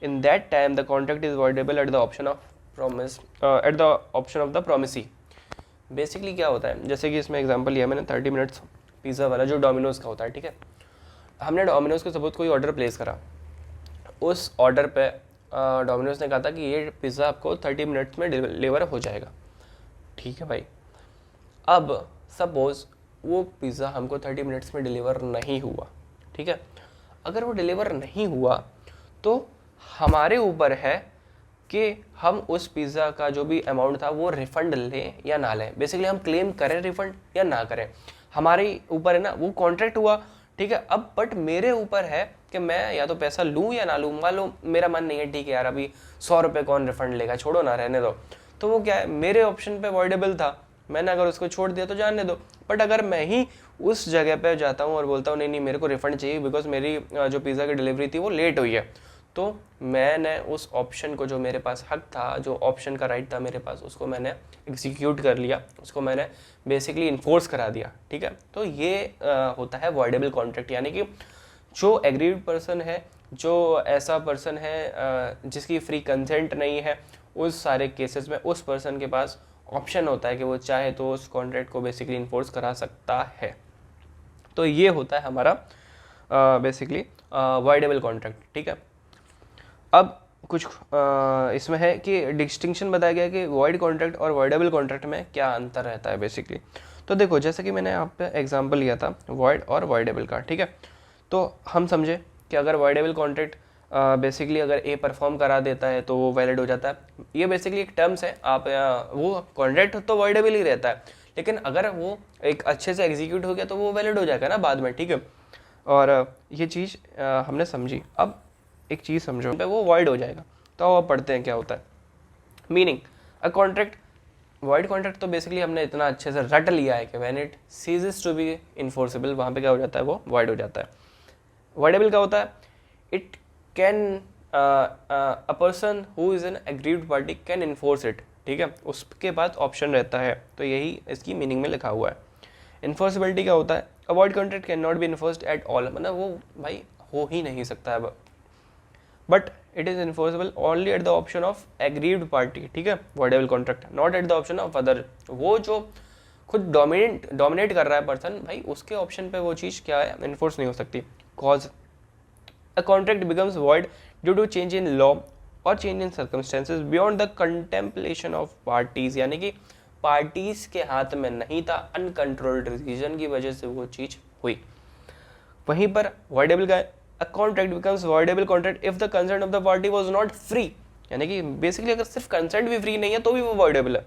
in that time, the contract is voidable at the option of promisee। Basically क्या होता है, जैसे कि इसमें example लिया मैंने 30 minutes pizza वाला जो डोमिनोज का होता है, ठीक है। हमने डोमिनोज को सपोज कोई ऑर्डर प्लेस करा, उस ऑर्डर पे डोमिनोज ने कहा था कि ये पिज़्ज़ा आपको 30 मिनट्स में डिलीवर हो जाएगा, ठीक है भाई। अब सपोज वो पिज़्ज़ा हमको 30 मिनट्स में डिलीवर नहीं हुआ, ठीक है। अगर वो डिलीवर नहीं हुआ तो हमारे ऊपर है कि हम उस पिज़्ज़ा का जो भी अमाउंट था वो रिफ़ंड लें या ना लें। बेसिकली हम क्लेम करें रिफ़ंड या ना करें, हमारे ऊपर है ना। वो कॉन्ट्रैक्ट हुआ, ठीक है। अब बट मेरे ऊपर है कि मैं या तो पैसा लूँ या ना लूँ। मान लो मेरा मन नहीं है, ठीक है यार अभी 100 रुपये कौन रिफ़ंड लेगा, छोड़ो ना, रहने दो। तो वो क्या है, मेरे ऑप्शन पे वॉइडेबल था, मैंने अगर उसको छोड़ दिया तो जानने दो। बट अगर मैं ही उस जगह पे जाता हूँ और बोलता हूँ नहीं मेरे को रिफ़ंड चाहिए बिकॉज मेरी जो पिज़्ज़ा की डिलीवरी थी वो लेट हुई है, तो मैंने उस ऑप्शन को, जो मेरे पास हक था, जो ऑप्शन का राइट था मेरे पास, उसको मैंने एग्जीक्यूट कर लिया, उसको मैंने बेसिकली इन्फोर्स करा दिया, ठीक है। तो ये होता है वॉइडेबल कॉन्ट्रैक्ट, यानी कि जो एग्रीड पर्सन है, जो ऐसा पर्सन है जिसकी फ्री कंसेंट नहीं है, उस सारे केसेस में उस पर्सन के पास ऑप्शन होता है कि वो चाहे तो उस कॉन्ट्रैक्ट को बेसिकली इन्फोर्स करा सकता है। तो ये होता है हमारा बेसिकली वॉइडेबल कॉन्ट्रैक्ट, ठीक है। अब कुछ इसमें है कि डिस्टिंक्शन बताया गया कि वॉइड कॉन्ट्रैक्ट और वॉइडेबल कॉन्ट्रैक्ट में क्या अंतर रहता है बेसिकली। तो देखो जैसे कि मैंने आप पे एग्जांपल लिया था वॉइड और वॉइडेबल का, ठीक है। तो हम समझे कि अगर वॉइडेबल कॉन्ट्रैक्ट बेसिकली अगर ए परफॉर्म करा देता है तो वो वैलिड हो जाता है। ये बेसिकली एक टर्म्स है, आप वो कॉन्ट्रैक्ट तो वॉइडेबल ही रहता है, लेकिन अगर वो एक अच्छे से एग्जीक्यूट हो गया तो वो वैलिड हो जाएगा ना बाद में, ठीक है। और ये चीज़ हमने समझी। अब एक चीज़ समझो पे वो वॉइड हो जाएगा, तो अब पढ़ते हैं क्या होता है। Meaning a contract, void contract तो बेसिकली हमने इतना अच्छे से रट लिया है कि when it ceases to be enforceable, वहाँ पे क्या हो जाता है, वो वॉइड हो जाता है। वॉइडेबल क्या होता है, it can a person who is an aggrieved party can enforce it, ठीक है। उसके बाद ऑप्शन रहता है, तो यही इसकी मीनिंग में लिखा हुआ है। इन्फोर्सिबिलिटी क्या होता है, अ void contract can not B enforced at all, मतलब वो भाई हो ही नहीं सकता है, but it is enforceable only eight the option of aggrieved party, ठीक है। Voidable contract, not at the option of other. वो जो खुद डोमिनेट कर रहा है पर्सन, भाई उसके ऑप्शन पे वो चीज़ क्या है, इन्फोर्स नहीं हो सकती। Cause a contract becomes void due to change in law और change in circumstances beyond the contemplation of parties, यानी कि पार्टीज के हाथ में नहीं था, अनकंट्रोल्ड रीजन की वजह से वो चीज़ हुई। वहीं पर वॉइडेबल का a contract becomes voidable contract if the consent of the party was not free, यानी कि बेसिकली अगर सिर्फ कंसेंट भी फ्री नहीं है तो भी वो voidable है।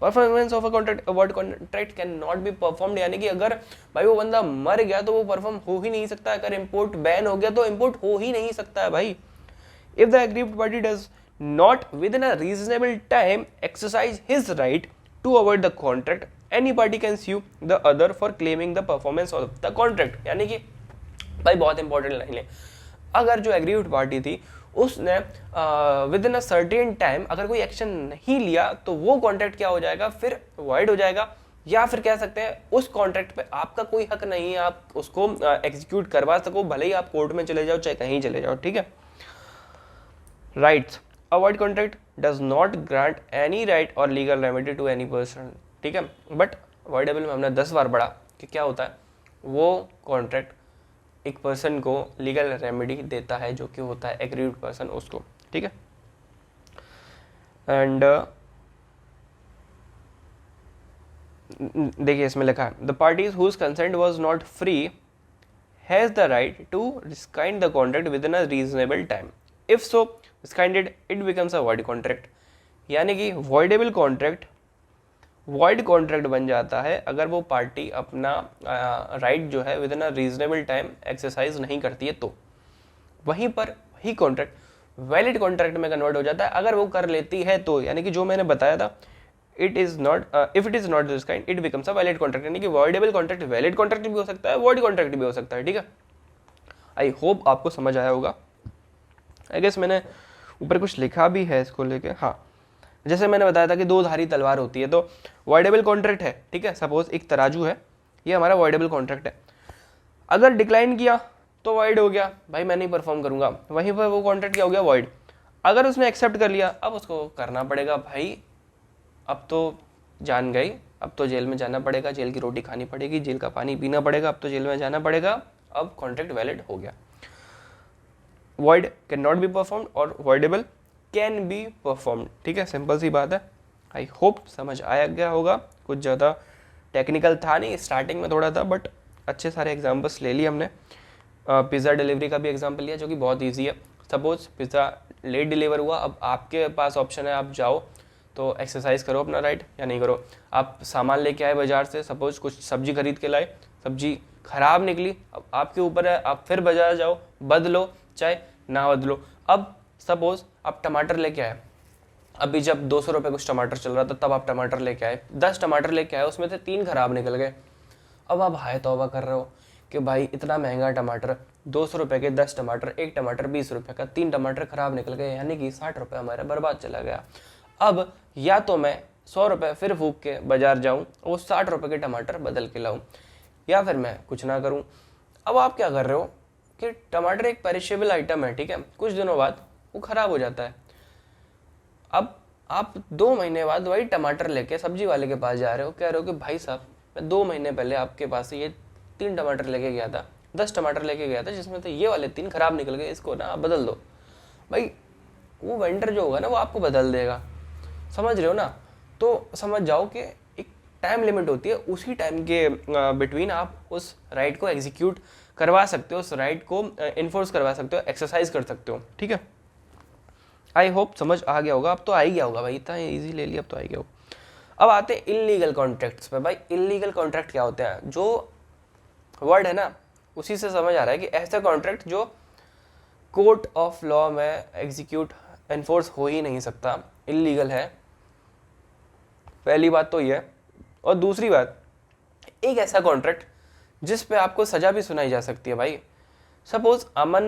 Performance of a contract, void contract can not be performed, यानी कि अगर भाई वो बंदा मर गया तो वो परफॉर्म हो ही नहीं सकता। अगर इम्पोर्ट बैन हो गया तो इम्पोर्ट हो ही नहीं सकता है भाई। If the aggrieved party does not within a reasonable time exercise his right to avoid the contract, any party can sue the other for claiming the performance of the contract. यानी कि भाई बहुत important line है, अगर जो aggrieved party थी उसने with in a certain time अगर कोई एक्शन नहीं लिया तो वो कॉन्ट्रैक्ट क्या हो जाएगा, फिर वॉइड हो जाएगा। या फिर कह सकते हैं उस कॉन्ट्रैक्ट पे आपका कोई हक नहीं है, आप उसको एग्जीक्यूट करवा सको, भले ही आप कोर्ट में चले जाओ चाहे कहीं चले जाओ, ठीक है। Rights, a void contract does not grant any right or legal remedy to any person, ठीक है। बट voidable में हमने 10 बार पढ़ा कि क्या होता है, वो कॉन्ट्रैक्ट एक पर्सन को लीगल रेमेडी देता है जो कि होता है एग्रीड पर्सन उसको, ठीक है। एंड देखिए इसमें लिखा है the parties whose consent was not free has the right to rescind the contract within a reasonable time, if so rescinded it becomes a void contract. यानी कि वॉइडेबल कॉन्ट्रैक्ट वॉइड कॉन्ट्रैक्ट बन जाता है अगर वो party अपना right जो है with in a reasonable time exercise नहीं करती है, तो वहीं पर वही कॉन्ट्रैक्ट वैलिड कॉन्ट्रैक्ट में कन्वर्ट हो जाता है अगर वो कर लेती है तो। यानी कि जो मैंने बताया था, it is not if it is not this kind it becomes a valid contract. यानी कि वॉइडेबल कॉन्ट्रैक्ट वैलिड कॉन्ट्रैक्ट भी हो सकता है, वॉइड कॉन्ट्रैक्ट भी हो सकता है, ठीक है। आई होप आपको समझ आया होगा। आई गेस मैंने ऊपर कुछ लिखा भी है इसको लेके, हाँ। जैसे मैंने बताया था कि दो धारी तलवार होती है, तो वॉइडेबल कॉन्ट्रैक्ट है, ठीक है। सपोज एक तराजू है, ये हमारा वॉइडेबल कॉन्ट्रैक्ट है। अगर डिक्लाइन किया तो वॉइड हो गया, भाई मैं नहीं परफॉर्म करूंगा, वहीं पर वो कॉन्ट्रैक्ट क्या हो गया, वॉइड। अगर उसने एक्सेप्ट कर लिया, अब उसको करना पड़ेगा, भाई अब तो जान गई, अब तो जेल में जाना पड़ेगा, जेल की रोटी खानी पड़ेगी, जेल का पानी पीना पड़ेगा, अब तो जेल में जाना पड़ेगा, अब कॉन्ट्रैक्ट वैलिड हो गया। void can not be performed और voidable कैन बी परफॉर्म्ड, ठीक है। सिंपल सी बात है। आई होप समझ आया गया होगा, कुछ ज़्यादा टेक्निकल था नहीं, स्टार्टिंग में थोड़ा था, बट अच्छे सारे एग्जाम्पल्स ले लिए हमने। पिज़्ज़ा डिलीवरी का भी एग्जाम्पल लिया जो कि बहुत ईजी है। सपोज पिज़्ज़ा लेट डिलीवर हुआ, अब आपके पास ऑप्शन है, आप जाओ तो एक्सरसाइज करो अपना राइट या नहीं करो। आप सामान लेके आए बाजार से, सपोज कुछ सब्जी खरीद के लाए, सब्जी खराब निकली, अब आपके ऊपर है, आप फिर बाजार जाओ, बदलो चाहे ना बदलो। अब सपोज आप टमाटर लेके आए, अभी जब 200 रुपये कुछ टमाटर चल रहा था तब आप टमाटर लेके आए, 10 टमाटर लेके आए, उसमें से 3 खराब निकल गए। अब आप हाय तौबा कर रहे हो कि भाई इतना महंगा टमाटर, 200 रुपये के 10 टमाटर, एक टमाटर 20 रुपये का, 3 टमाटर खराब निकल गए, यानी कि 60 रुपये हमारा बर्बाद चला गया। अब या तो मैं 100 रुपये फिर फूक के बाजार जाऊँ, वो 60 रुपये के टमाटर बदल के लाऊं, या फिर मैं कुछ ना करूं। अब आप क्या कर रहे हो कि टमाटर एक पेरिशेबल आइटम है, ठीक है, कुछ दिनों बाद वो खराब हो जाता है। अब आप 2 महीने बाद वही टमाटर लेके सब्जी वाले के पास जा रहे हो, कह रहे हो कि भाई साहब मैं 2 महीने पहले आपके पास से ये 3 टमाटर लेके गया था, 10 टमाटर लेके गया था, जिसमें तो ये वाले 3 खराब निकल गए, इसको ना आप बदल दो। भाई वो वेंडर जो होगा ना वो आपको बदल देगा, समझ रहे हो ना। तो समझ जाओ कि एक टाइम लिमिट होती है, उसी टाइम के बिटवीन आप उस राइट को एग्जीक्यूट करवा सकते हो, उस राइट को इन्फोर्स करवा सकते हो, एक्सरसाइज कर सकते हो, ठीक है। आई होप समझ आ गया होगा, अब तो आ ही गया होगा भाई, इतना ईजी ले लिया, अब तो आ ही गया होगा। अब आते हैं इल्लीगल कॉन्ट्रैक्ट्स पे। भाई इल्लीगल कॉन्ट्रैक्ट क्या होते हैं, जो वर्ड है ना उसी से समझ आ रहा है कि ऐसा कॉन्ट्रैक्ट जो कोर्ट ऑफ लॉ में एग्जीक्यूट इन्फोर्स हो ही नहीं सकता, इल्लीगल है। पहली बात तो ये, और दूसरी बात, एक ऐसा कॉन्ट्रैक्ट जिस पे आपको सजा भी सुनाई जा सकती है। भाई सपोज अमन,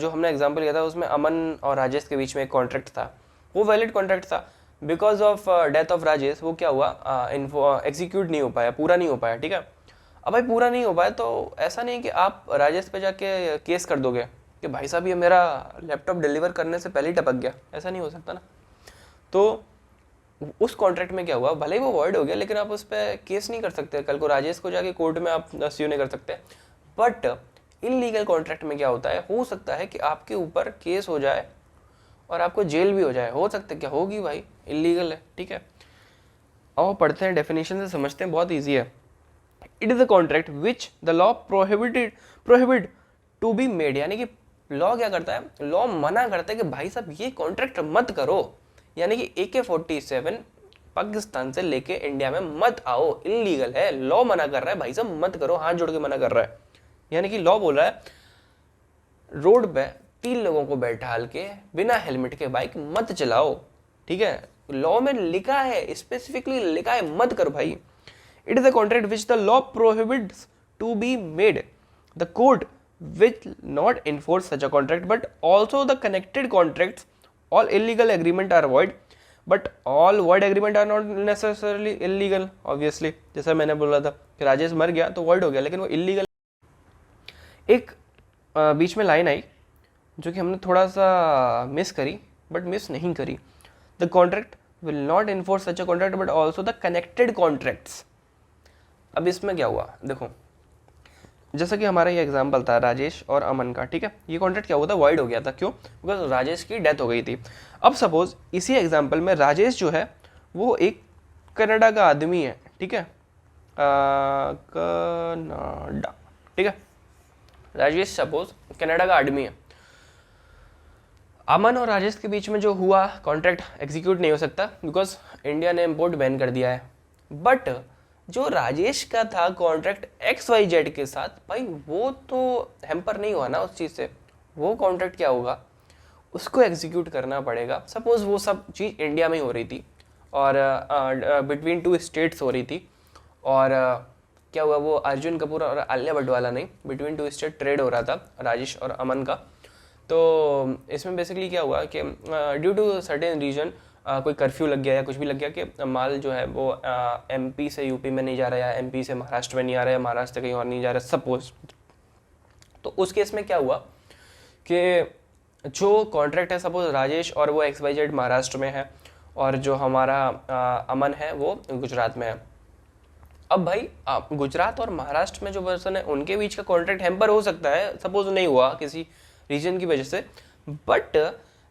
जो हमने एग्जांपल लिया था उसमें अमन और राजेश के बीच में एक कॉन्ट्रैक्ट था, वो वैलिड कॉन्ट्रैक्ट था। Because of death of Rajesh वो क्या हुआ, एग्जीक्यूट नहीं हो पाया, पूरा नहीं हो पाया, ठीक है। अब भाई पूरा नहीं हो पाया तो ऐसा नहीं कि आप राजेश पे जाके केस कर दोगे कि भाई साहब ये मेरा लैपटॉप डिलीवर करने से पहले ही टपक गया, ऐसा नहीं हो सकता ना। तो उस कॉन्ट्रैक्ट में क्या हुआ, भले ही वो वॉइड हो गया लेकिन आप उस पर केस नहीं कर सकते, कल को राजेश को जाके कोर्ट में आप स्यू नहीं कर सकते। बट इल्लीगल कॉन्ट्रैक्ट में क्या होता है, हो सकता है कि आपके ऊपर केस हो जाए और आपको जेल भी हो जाए, हो सकता है, क्या होगी भाई, इल्लीगल है, ठीक है। और पढ़ते हैं, डेफिनेशन से समझते हैं, बहुत ईजी है। It is a contract which the law prohibit to be made. यानी कि लॉ क्या करता है, लॉ मना करता है कि भाई साहब ये कॉन्ट्रैक्ट मत करो। यानी कि AK-47 पाकिस्तान से लेके इंडिया में मत आओ, इल्लीगल है, लॉ मना कर रहा है, भाई साहब मत करो, हाथ जोड़ के मना कर रहा है। यानी कि लॉ बोल रहा है रोड पे 3 लोगों को बैठाल के बिना हेलमेट के बाइक मत चलाओ, ठीक है। लॉ में लिखा है, स्पेसिफिकली लिखा है, मत करो भाई। It is a contract which the law prohibits to be made. The court will not enforce such a contract but also the connected contracts. All illegal agreement are void but all void agreement are not necessarily illegal obviously. जैसा मैंने बोला था कि राजेश मर गया तो void हो गया, लेकिन वो इलीगल। एक बीच में लाइन आई जो कि हमने थोड़ा सा मिस करी, बट मिस नहीं करी। The contract will not enforce such a contract but also the connected contracts. अब इसमें क्या हुआ देखो, जैसा कि हमारा ये एग्जाम्पल था राजेश और अमन का, ठीक है, ये कॉन्ट्रैक्ट क्या हुआ था, वॉइड हो गया था। क्यों? बिकॉज राजेश की डेथ हो गई थी। अब सपोज इसी एग्जाम्पल में राजेश जो है वो एक कनाडा का आदमी है, ठीक है, कनाडा, ठीक है, राजेश सपोज कनाडा का आदमी है। अमन और राजेश के बीच में जो हुआ कॉन्ट्रैक्ट एग्जीक्यूट नहीं हो सकता बिकॉज इंडिया ने इम्पोर्ट बैन कर दिया है। बट जो राजेश का था कॉन्ट्रैक्ट XYZ के साथ, भाई वो तो हैम्पर नहीं हुआ ना उस चीज़ से। वो कॉन्ट्रैक्ट क्या होगा, उसको एग्जीक्यूट करना पड़ेगा। सपोज वो सब चीज़ इंडिया में ही हो रही थी और बिटवीन 2 स्टेट्स हो रही थी, और क्या हुआ, वो अर्जुन कपूर और आलिया भट्ट वाला नहीं, बिटवीन 2 स्टेट ट्रेड हो रहा था राजेश और अमन का। तो इसमें बेसिकली क्या हुआ कि ड्यू टू सर्टेन रीजन कोई कर्फ्यू लग गया या कुछ भी लग गया कि माल जो है वो MP से UP में नहीं जा रहा है, MP से महाराष्ट्र में नहीं आ रहा है, महाराष्ट्र से कहीं और नहीं जा रहा है सपोज। तो उस केस में क्या हुआ कि जो कॉन्ट्रैक्ट है, सपोज राजेश और वो XYZ महाराष्ट्र में है और जो हमारा अमन है वो गुजरात में है। अब भाई गुजरात और महाराष्ट्र में जो पर्सन है उनके बीच का कॉन्ट्रैक्ट हैम्पर हो सकता है, सपोज नहीं हुआ किसी रीजन की वजह से, बट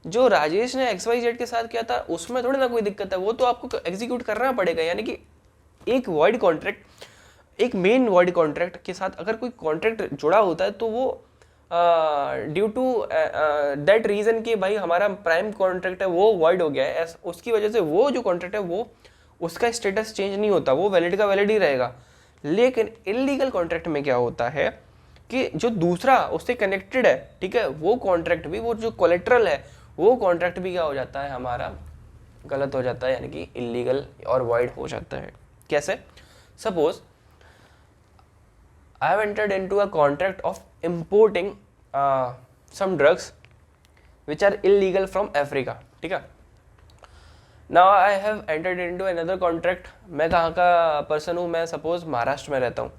जो राजेश ने XYZ के साथ किया था उसमें थोड़ी ना कोई दिक्कत है, वो तो आपको एग्जीक्यूट करना पड़ेगा। यानी कि एक वॉइड कॉन्ट्रैक्ट, एक मेन वॉइड कॉन्ट्रैक्ट के साथ अगर कोई कॉन्ट्रैक्ट जुड़ा होता है तो वो ड्यू टू दैट रीजन कि भाई हमारा प्राइम कॉन्ट्रैक्ट है वो वॉइड हो गया है, उसकी वजह से वो जो कॉन्ट्रैक्ट है वो उसका स्टेटस चेंज नहीं होता, वो वैलिड का वैलिड ही रहेगा। लेकिन इलीगल कॉन्ट्रैक्ट में क्या होता है कि जो दूसरा उससे कनेक्टेड है, ठीक है, वो कॉन्ट्रैक्ट भी, वो जो कोलेट्रल है वो कॉन्ट्रैक्ट भी क्या हो जाता है, हमारा गलत हो जाता है, यानी कि इलीगल और वॉइड हो जाता है। कैसे? Suppose I have entered into a contract of importing some drugs which are illegal from Africa, ठीक है। Now I have entered into another contract, मैं कहाँ का पर्सन हूँ, मैं सपोज महाराष्ट्र में रहता हूँ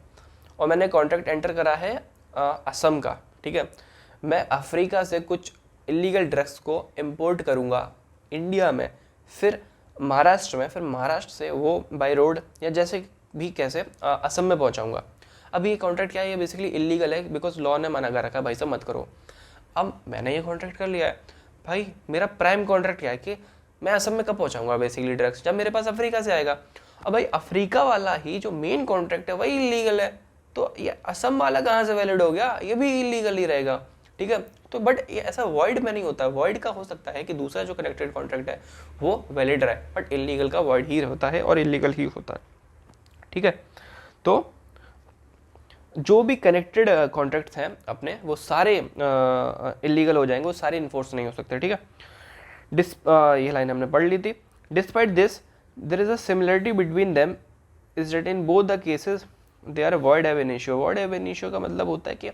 और मैंने कॉन्ट्रैक्ट एंटर करा है असम का, ठीक है। मैं अफ्रीका से कुछ इलीगल ड्रग्स को इंपोर्ट करूँगा इंडिया में, फिर महाराष्ट्र में, फिर महाराष्ट्र से वो बाय रोड या जैसे भी कैसे असम में पहुँचाऊँगा। अब ये कॉन्ट्रैक्ट क्या है, ये बेसिकली इलीगल है बिकॉज लॉ ने मना कर रखा है भाई साहब मत करो। अब मैंने ये कॉन्ट्रैक्ट कर लिया है, भाई मेरा प्राइम कॉन्ट्रैक्ट क्या है कि मैं असम में कब पहुँचाऊँगा बेसिकली ड्रग्स, जब मेरे पास अफ्रीका से आएगा। अब भाई अफ्रीका वाला ही जो मेन कॉन्ट्रैक्ट है वही इलीगल है, तो ये असम वाला कहाँ से वैलिड हो गया, ये भी इलीगल ही रहेगा, ठीक है। तो बट ये ऐसा वॉइड में नहीं होता, वॉइड का हो सकता है कि दूसरा जो कनेक्टेड कॉन्ट्रैक्ट है वो वैलिड रहे, बट इलीगल का वॉइड ही होता है और इलीगल ही होता है, ठीक है। तो जो भी कनेक्टेड कॉन्ट्रैक्ट्स हैं अपने वो सारे इलीगल हो जाएंगे, वो सारे इन्फोर्स नहीं हो सकते, ठीक है। ये लाइन हमने पढ़ ली थी। Despite this there is a similarity between them is that in both the cases they are void ab initio. Void ab initio का मतलब होता है कि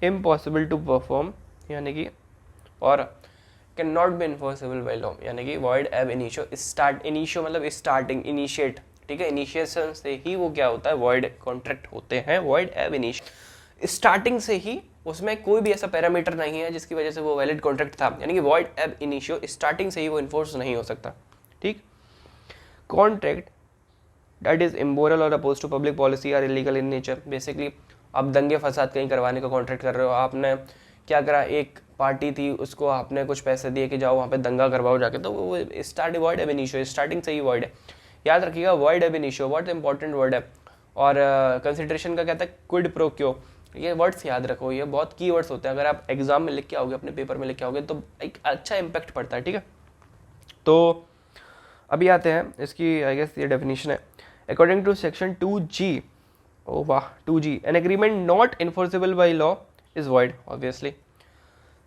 इम्पॉसिबल टू परफॉर्म, यानी कि, और can not B enforceable by law, यानी कि void ab initio. Start, initio मतलब स्टार्टिंग, इनिशिएट, ठीक है, इनिशिएशन से ही वो क्या होता है, वॉइड कॉन्ट्रैक्ट होते हैं। वॉइड एब इनिशियो, स्टार्टिंग से ही उसमें कोई भी ऐसा पैरामीटर नहीं है जिसकी वजह से वो वैलिड कॉन्ट्रैक्ट था, यानी कि वॉइड एब इनिशियो, स्टार्टिंग से ही वो इन्फोर्स नहीं हो सकता, ठीक। कॉन्ट्रैक्ट दैट इज इमोरल और oppose to public policy are illegal in nature. Basically आप दंगे फसाद कहीं करवाने का कॉन्ट्रैक्ट कर रहे हो, आपने क्या करा, एक पार्टी थी उसको आपने कुछ पैसे दिए कि जाओ वहाँ पे दंगा करवाओ जाके, तो वो start void ab initio, starting से ही वॉइड है। याद रखिएगा वॉइड एब इनिशियो बहुत इंपॉर्टेंट वर्ड है। और कंसिडरेशन का कहता है क्विड प्रो क्यो, ये वर्ड्स याद रखो, ये बहुत की वर्ड्स होते हैं, अगर आप एग्जाम में लिख के आओगे, अपने पेपर में लिख के आओगे तो एक अच्छा इम्पैक्ट पड़ता है, ठीक है। तो अभी आते हैं इसकी, आई गेस ये डेफिनेशन है। अकॉर्डिंग टू सेक्शन 2G, ओ वाह 2G, an agreement not enforceable by law is void obviously.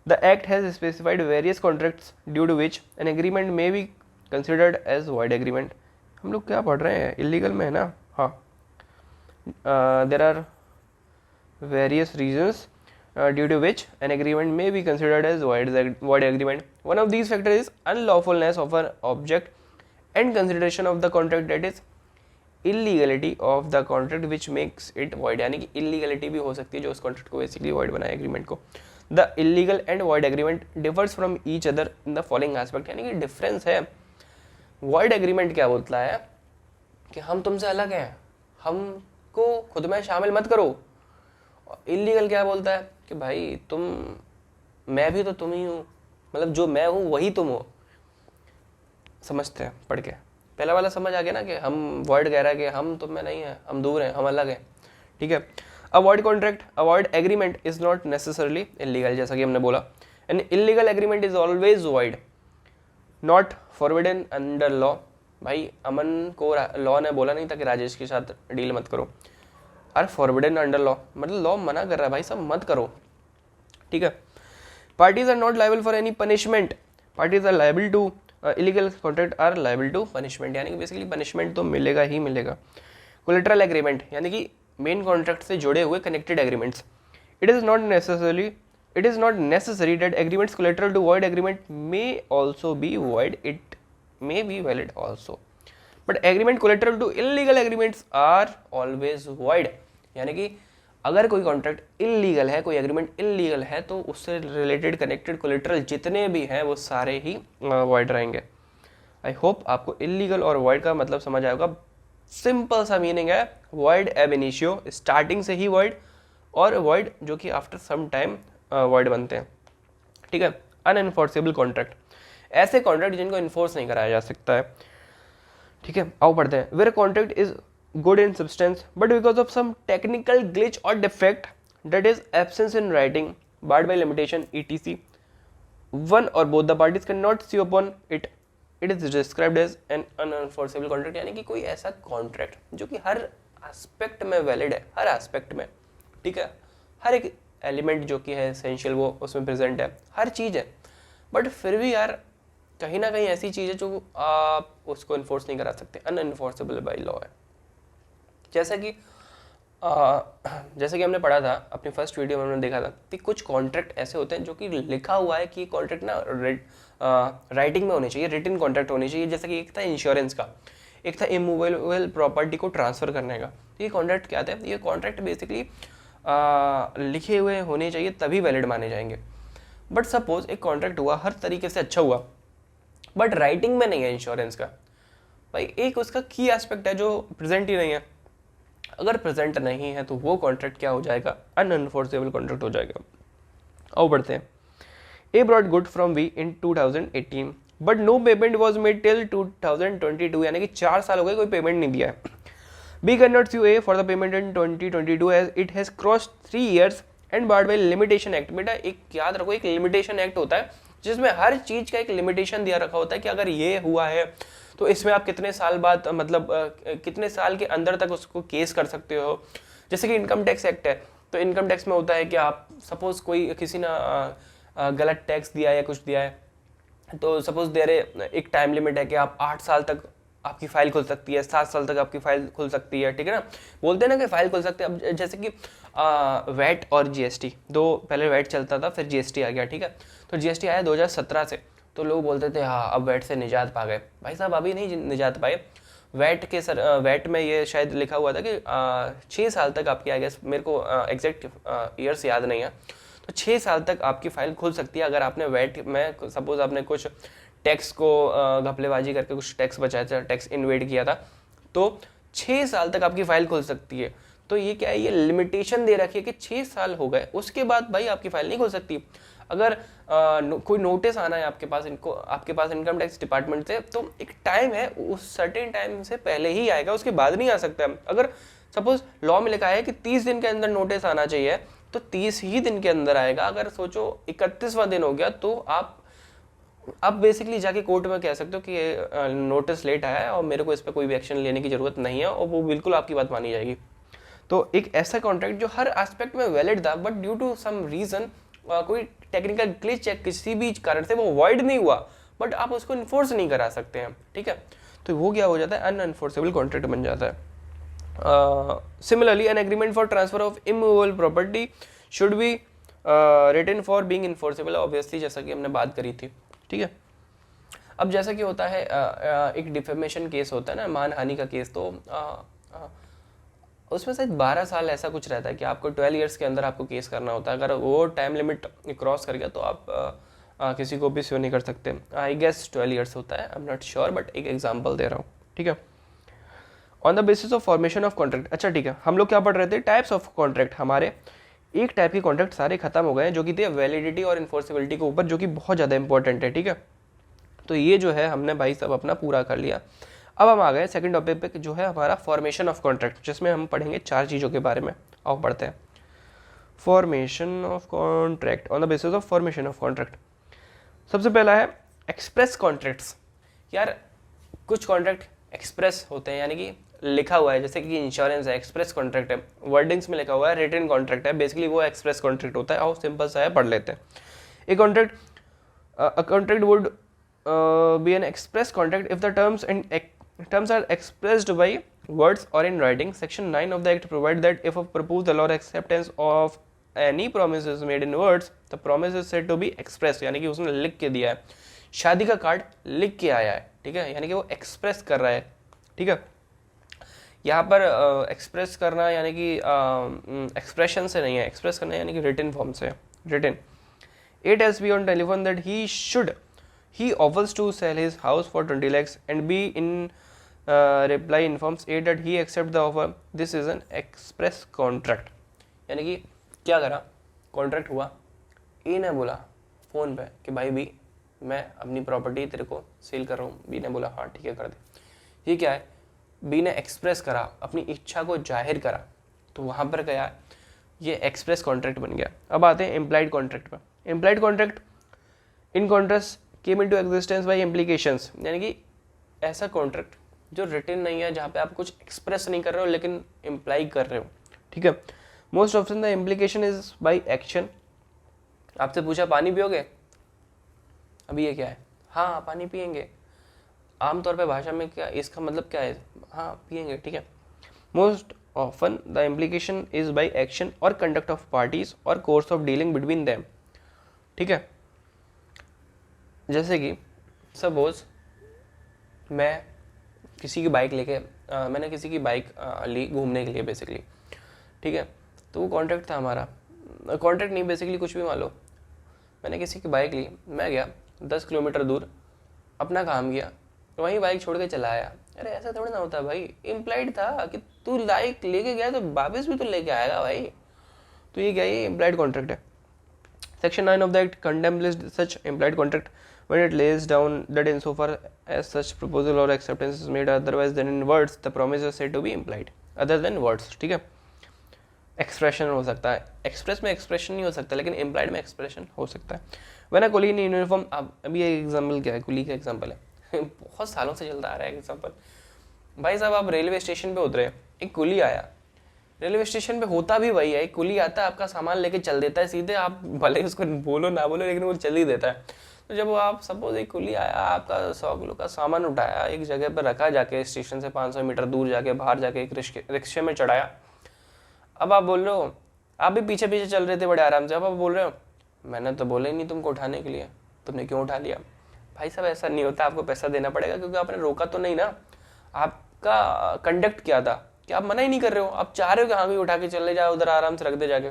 The act has specified various contracts due to which an agreement may be considered as void agreement. हम लोग क्या पढ़ रहे हैं, illegal में है ना, हाँ। There are various reasons due to which an agreement may be considered as void agreement. One of these factors is unlawfulness of an object and consideration of the contract, that is illegality of the contract which makes it void. यानी कि illegality भी हो सकती है जो उस contract को basically void बनाए agreement को. The illegal and void agreement differs from each other in the following aspect. यानी कि difference है. void agreement क्या बोलता है कि हम तुमसे अलग हैं, हमको खुद में शामिल मत करो. इलीगल क्या बोलता है कि भाई तुम, मैं भी तो तुम ही हूँ, मतलब जो मैं हूँ वही तुम हो. समझते हैं पढ़ के? पहला वाला समझ आ गया ना कि हम वॉइड कह रहा है कि हम तुम में नहीं है, हम दूर हैं, हम अलग हैं. ठीक है. Avoid contract, avoid agreement is not necessarily illegal, जैसा कि हमने बोला. An illegal agreement is always void, not forbidden under law. भाई अमन को लॉ ने बोला नहीं था कि राजेश के साथ डील मत करो. अरे फॉरबिडन अंडर लॉ मतलब लॉ मना कर रहा है भाई सब मत करो. ठीक है. Parties are not liable for any punishment. Parties are liable to illegal contract are liable to punishment, यानी कि बेसिकली पनिशमेंट तो मिलेगा ही मिलेगा. कोलेटरल एग्रीमेंट यानी कि मेन कॉन्ट्रैक्ट से जुड़े हुए connected agreements. It is not necessary that agreements collateral to void agreement may also be void, it may be valid also, but agreement collateral to illegal agreements are always void. यानी कि अगर कोई contract illegal है, कोई agreement illegal है, तो उससे related connected collateral जितने भी हैं वो सारे ही वॉइड रहेंगे. आई होप आपको इलीगल और वॉइड का मतलब समझ आएगा. सिंपल सा मीनिंग है वॉइड एब इनिशियो, स्टार्टिंग से ही वॉइड, और वॉइड जो कि आफ्टर सम टाइम वॉइड बनते हैं. ठीक है. अनएनफोर्सेबल कॉन्ट्रैक्ट, ऐसे कॉन्ट्रैक्ट जिनको इन्फोर्स नहीं कराया जा सकता है. ठीक है. आओ पढ़ते हैं. Where contract is good in substance but because of some technical glitch or defect, that is absence in writing, barred by limitation etc, one or both the parties cannot sue upon it, it is described as an unenforceable contract. यानी कि कोई ऐसा contract जो कि हर aspect में valid है, हर aspect में. ठीक है. हर एक एलिमेंट जो कि है एसेंशियल वो उसमें प्रेजेंट है, हर चीज़ है, बट फिर भी यार कहीं ना कहीं ऐसी चीज़ है जो आप उसको इन्फोर्स नहीं करा सकते, अनएनफोर्सेबल बाई लॉ है. जैसा कि हमने पढ़ा था अपनी फर्स्ट वीडियो में, हमने देखा था कि कुछ कॉन्ट्रैक्ट ऐसे होते हैं जो कि लिखा हुआ है कि कॉन्ट्रैक्ट ना राइटिंग में होनी चाहिए, रिटन कॉन्ट्रैक्ट होनी चाहिए. जैसे कि एक था इंश्योरेंस का, एक था इमूवेबल प्रॉपर्टी को ट्रांसफ़र करने का. ये कॉन्ट्रैक्ट क्या था? ये कॉन्ट्रैक्ट बेसिकली लिखे हुए होने चाहिए तभी वैलिड माने जाएंगे. बट सपोज एक कॉन्ट्रैक्ट हुआ, हर तरीके से अच्छा हुआ, बट राइटिंग में नहीं है इंश्योरेंस का. भाई एक उसका की एस्पेक्ट है जो प्रेजेंट ही नहीं है. अगर प्रेजेंट नहीं है तो वो कॉन्ट्रैक्ट क्या हो जाएगा? अनएनफोर्सेबल कॉन्ट्रैक्ट हो जाएगा. आओ बढ़ते हैं. A brought good from b in 2018 but no payment was made till 2022, यानी कि 4 साल हो गए कोई पेमेंट नहीं दिया है. B can not sue A for the payment in 2022 as it has crossed 3 years and barred by limitation act. बेटा एक याद रखो, एक लिमिटेशन एक्ट होता है जिसमें हर चीज का एक लिमिटेशन दिया रखा होता है कि अगर ये हुआ है तो इसमें आप कितने साल बाद, मतलब कितने साल के अंदर तक उसको केस कर सकते हो. जैसे कि इनकम टैक्स एक्ट है, तो इनकम टैक्स में होता है कि आप सपोज कोई किसी ने गलत टैक्स दिया है या कुछ दिया है, तो सपोज देर एक टाइम लिमिट है कि आप 8 साल तक आपकी फाइल खुल सकती है, 7 साल तक आपकी फाइल खुल सकती है. ठीक है ना. बोलते हैं ना कि फाइल खुल सकती है. अब जैसे कि वैट और जीएसटी, दो पहले वैट चलता था फिर जीएसटी आ गया. ठीक है. तो जीएसटी आया 2017 से, तो लोग बोलते थे हाँ अब वैट से निजात पा गए. भाई साहब अभी नहीं निजात पाए. वैट में ये शायद लिखा हुआ था कि 6 साल तक आपकी, आई गेस मेरे को एग्जैक्ट ईयर्स याद नहीं है, तो 6 साल तक आपकी फाइल खुल सकती है अगर आपने वैट में सपोज आपने कुछ टैक्स को घपलेबाजी करके कुछ टैक्स बचाया था, टैक्स इन्वेड किया था, तो 6 साल तक आपकी फाइल खुल सकती है. तो ये क्या है? ये लिमिटेशन दे रखी है कि 6 साल हो गए उसके बाद भाई आपकी फाइल नहीं खुल सकती. अगर कोई नोटिस आना है आपके पास इनकम टैक्स डिपार्टमेंट से, तो एक टाइम है, उस सर्टेन टाइम से पहले ही आएगा, उसके बाद नहीं आ सकता. अगर सपोज लॉ में लिखा है कि 30 दिन के अंदर नोटिस आना चाहिए, तो 30 ही दिन के अंदर आएगा. अगर सोचो 31वां दिन हो गया, तो आप बेसिकली जाके कोर्ट में कह सकते हो कि ये नोटिस लेट आया है और मेरे को इस पर कोई भी एक्शन लेने की जरूरत नहीं है, और वो बिल्कुल आपकी बात मानी जाएगी. तो एक ऐसा कॉन्ट्रैक्ट जो हर एस्पेक्ट में वैलिड था, but due to some reason कोई टेक्निकल ग्लिच या किसी भी कारण से वो वॉइड नहीं हुआ, बट आप उसको इन्फोर्स नहीं करा सकते हैं. ठीक है. तो वो क्या हो जाता है? अनएनफोर्सेबल कॉन्ट्रैक्ट बन जाता है. Similarly an agreement for transfer of immovable property should be written for being enforceable, obviously जैसा कि हमने बात करी थी, ठीक है। अब जैसा कि होता है एक डिफेमेशन केस होता है ना, मानहानि का केस, तो उसमें शायद 12 साल ऐसा कुछ रहता है कि आपको 12 ईयर्स के अंदर आपको केस करना होता है। अगर वो टाइम लिमिट क्रॉस कर गया तो आप किसी को भी स्यू नहीं कर सकते। आई गेस 12 ईयर्स होता है, I am not sure, but एक एग्जांपल दे रहा हूँ, ठीक है। On the basis of formation of contract, अच्छा ठीक है, हम लोग क्या पढ़ रहे थे, टाइप्स ऑफ कॉन्ट्रैक्ट। हमारे एक टाइप के कॉन्ट्रैक्ट सारे खत्म हो गए हैं जो कि थे वैलिडिटी और इन्फोर्सिबिलिटी के ऊपर, जो कि बहुत ज़्यादा इंपॉर्टेंट है, ठीक है। तो ये जो है हमने भाई सब अपना पूरा कर लिया। अब हम आ गए सेकंड टॉपिक पे, जो है हमारा फॉर्मेशन ऑफ कॉन्ट्रैक्ट, जिसमें हम पढ़ेंगे 4 चीज़ों के बारे में। आओ पढ़ते हैं। Formation of contract, on the basis of formation of contract. सबसे पहला है एक्सप्रेस कॉन्ट्रैक्ट्स। यार कुछ कॉन्ट्रैक्ट एक्सप्रेस होते हैं, यानी कि लिखा हुआ है, जैसे कि इंश्योरेंस है, एक्सप्रेस कॉन्ट्रैक्ट है, वर्डिंग्स में लिखा हुआ है, रिटन कॉन्ट्रैक्ट है, बेसिकली वो एक्सप्रेस कॉन्ट्रैक्ट होता है। आओ सिंपल सा है, पढ़ लेते हैं। A contract would be an express contract if the terms are expressed by words or in writing. Section 9 of the act provides that if a proposal or acceptance of any promise is made in words, the promise is said to be expressed, यानी कि उसने लिख के दिया है, शादी का card लिख के आया है, ठीक है, यानी कि वो एक्सप्रेस कर रहा है, ठीक है। यहाँ पर एक्सप्रेस करना यानी कि एक्सप्रेशन से नहीं है, एक्सप्रेस करना यानी कि रिटन फॉर्म से, written. It has been on telephone that he offers to sell his house for 20 lakhs and B in reply informs A that he accepts the offer. This is an express contract. यानी कि क्या करा, contract हुआ, ए ने बोला phone पे कि भाई बी मैं अपनी प्रॉपर्टी तेरे को सेल कर रहा हूँ, बी ने बोला हाँ ठीक है कर दे। ये क्या है, बी ने एक्सप्रेस करा, अपनी इच्छा को जाहिर करा, तो वहाँ पर क्या, ये एक्सप्रेस कॉन्ट्रैक्ट बन गया। अब आते हैं इम्प्लाइड कॉन्ट्रैक्ट पर। Implied contract in contrast came into existence by implications, यानी कि ऐसा कॉन्ट्रैक्ट जो रिटन नहीं है, जहाँ पे आप कुछ एक्सप्रेस नहीं कर रहे हो लेकिन इम्प्लाई कर रहे हो, ठीक है। Most often the implication is by action. आपसे पूछा पानी पियोगे, अभी ये क्या है, हाँ पानी पियेंगे, आमतौर पे भाषा में क्या इसका मतलब क्या है, हाँ पियेंगे, ठीक है। Most often the implication is by action और कंडक्ट ऑफ पार्टीज और course of dealing between them, ठीक है। जैसे कि सपोज मैं किसी की बाइक लेके मैंने किसी की बाइक ली घूमने के लिए बेसिकली, ठीक है, तो वो कॉन्ट्रैक्ट था हमारा, कॉन्ट्रैक्ट नहीं बेसिकली कुछ भी मान लो, मैंने किसी की बाइक ली, मैं गया 10 किलोमीटर दूर, अपना काम किया, वहीं बाइक छोड़ के चला आया। अरे ऐसा थोड़ी ना होता भाई, इम्प्लाइड था कि तू बाइक लेके गया तो वापस भी तो लेके आएगा भाई, तो ये क्या, ये इम्प्लाइड कॉन्ट्रैक्ट है। Section 9 of the Act condemns such implied contract when it lays down that insofar as such proposal or acceptance is made otherwise than in words, the promise is said to be implied other than words, ठीक है। Expression हो सकता है, express में expression नहीं हो सकता, लेकिन इम्प्लाइड में एक्सप्रेशन हो सकता है। When a colleague in uniform, अभी ये एग्जाम्पल क्या है, कुली का एग्जाम्पल है बहुत सालों से चलता आ रहा है एग्जाम्पल। भाई साहब आप रेलवे स्टेशन पे उतरे, एक कुली आया, रेलवे स्टेशन पे होता भी वही है, एक कुली आता है, आपका सामान लेके चल देता है सीधे, आप भले उसको बोलो ना बोलो लेकिन वो चल ही देता है। तो जब आप सपोज एक कुली आया, आपका 100 किलो का सामान उठाया, एक जगह पर रखा, जाके स्टेशन से 500 मीटर दूर जाके बाहर जाके एक रिक्शे में चढ़ाया, अब आप बोल रहे हो, आप भी पीछे पीछे चल रहे थे बड़े आराम से, अब आप बोल रहे हो मैंने तो बोला ही नहीं तुमको उठाने के लिए, तुमने क्यों उठा लिया। भाई साहब ऐसा नहीं होता, आपको पैसा देना पड़ेगा, क्योंकि आपने रोका तो नहीं ना, आपका कंडक्ट क्या था कि आप मना ही नहीं कर रहे हो, आप चाह रहे हो कि हाँ भी उठा के चले जाओ, उधर आराम से रख दे जाके,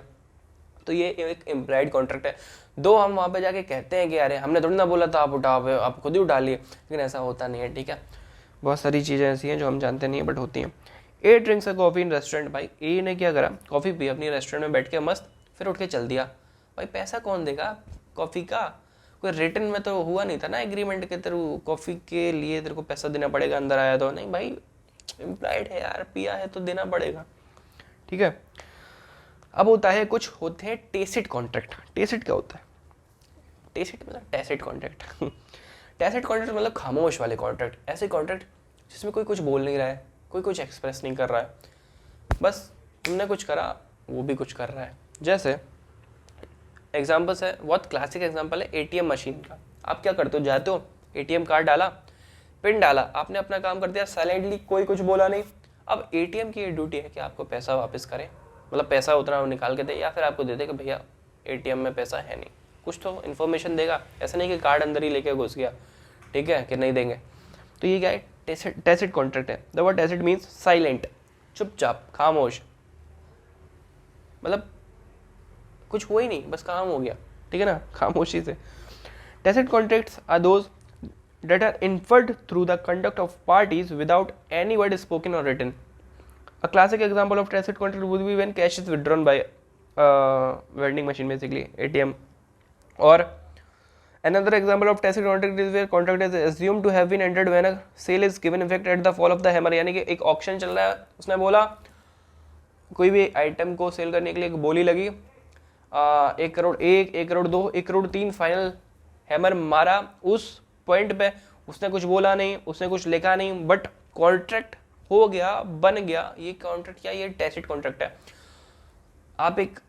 तो ये एक इम्प्लाइड कॉन्ट्रैक्ट है। दो हम वहाँ पे जाके कहते हैं कि अरे हमने थोड़ी ना बोला था आप उठाओ, आप खुद ही उठा लिए, लेकिन ऐसा होता नहीं है, ठीक है। बहुत सारी चीज़ें ऐसी हैं जो हम जानते नहीं है बट होती हैं। A drinks a coffee in restaurant, भाई ए ने क्या करा, कॉफ़ी पी अपनी रेस्टोरेंट में बैठ के मस्त, फिर उठ के चल दिया। भाई पैसा कौन देगा कॉफ़ी का, कोई रिटर्न में तो हुआ नहीं था ना एग्रीमेंट के, तेरे कॉफ़ी के लिए तेरे को पैसा देना पड़ेगा, अंदर आया तो नहीं भाई, इम्प्लाइड है यार, पिया है तो देना पड़ेगा, ठीक है। अब होता है, कुछ होते हैं टेसिट कॉन्ट्रैक्ट। टेसिट क्या होता है, टेसिट मतलब टैसिट कॉन्ट्रैक्ट टैसिट कॉन्ट्रैक्ट मतलब खामोश वाले कॉन्ट्रैक्ट, ऐसे कॉन्ट्रैक्ट जिसमें कोई कुछ बोल नहीं रहा है, कोई कुछ एक्सप्रेस नहीं कर रहा है, बस तुमने कुछ करा वो भी कुछ कर रहा है। जैसे एग्जाम्पल्स है, बहुत क्लासिक एग्जाम्पल है एटीएम मशीन का। आप क्या करते हो, जाते हो एटीएम कार्ड डाला, पिन डाला, आपने अपना काम कर दिया साइलेंटली, कोई कुछ बोला नहीं। अब एटीएम की ये ड्यूटी है कि आपको पैसा वापस करे, मतलब पैसा उतना निकाल के दे या फिर आपको दे दे कि भैया एटीएम में पैसा है नहीं, कुछ तो इन्फॉर्मेशन देगा, ऐसा नहीं कि कार्ड अंदर ही लेके घुस गया, ठीक है, कि नहीं देंगे। तो ये क्या है, टैसिट कॉन्ट्रैक्ट है। The word tacit means silent, चुपचाप, खामोश, मतलब कुछ हुआ ही नहीं, बस काम हो गया, ठीक है ना, खामोशी से। Tacit contracts are those that are inferred through the conduct of parties without any word spoken or written. A classic example of tacit contract would be when cash is withdrawn by vending machine, basically ATM. Or another example of tacit contract is where contract is assumed to have been entered when a sale is given effect at the fall of the hammer. यानी कि एक auction चल रहा है, उसने बोला कोई भी आइटम को सेल करने के लिए एक बोली लगी, 1 करोड़ 1, 1 करोड़ 2, 1 करोड़ 3, फाइनल हैमर मारा, उस पॉइंट पे उसने कुछ बोला नहीं, उसने कुछ लिखा नहीं, बट कॉन्ट्रैक्ट हो गया, बन गया। ये कॉन्ट्रैक्ट क्या, ये टैसिट कॉन्ट्रैक्ट है। आप एक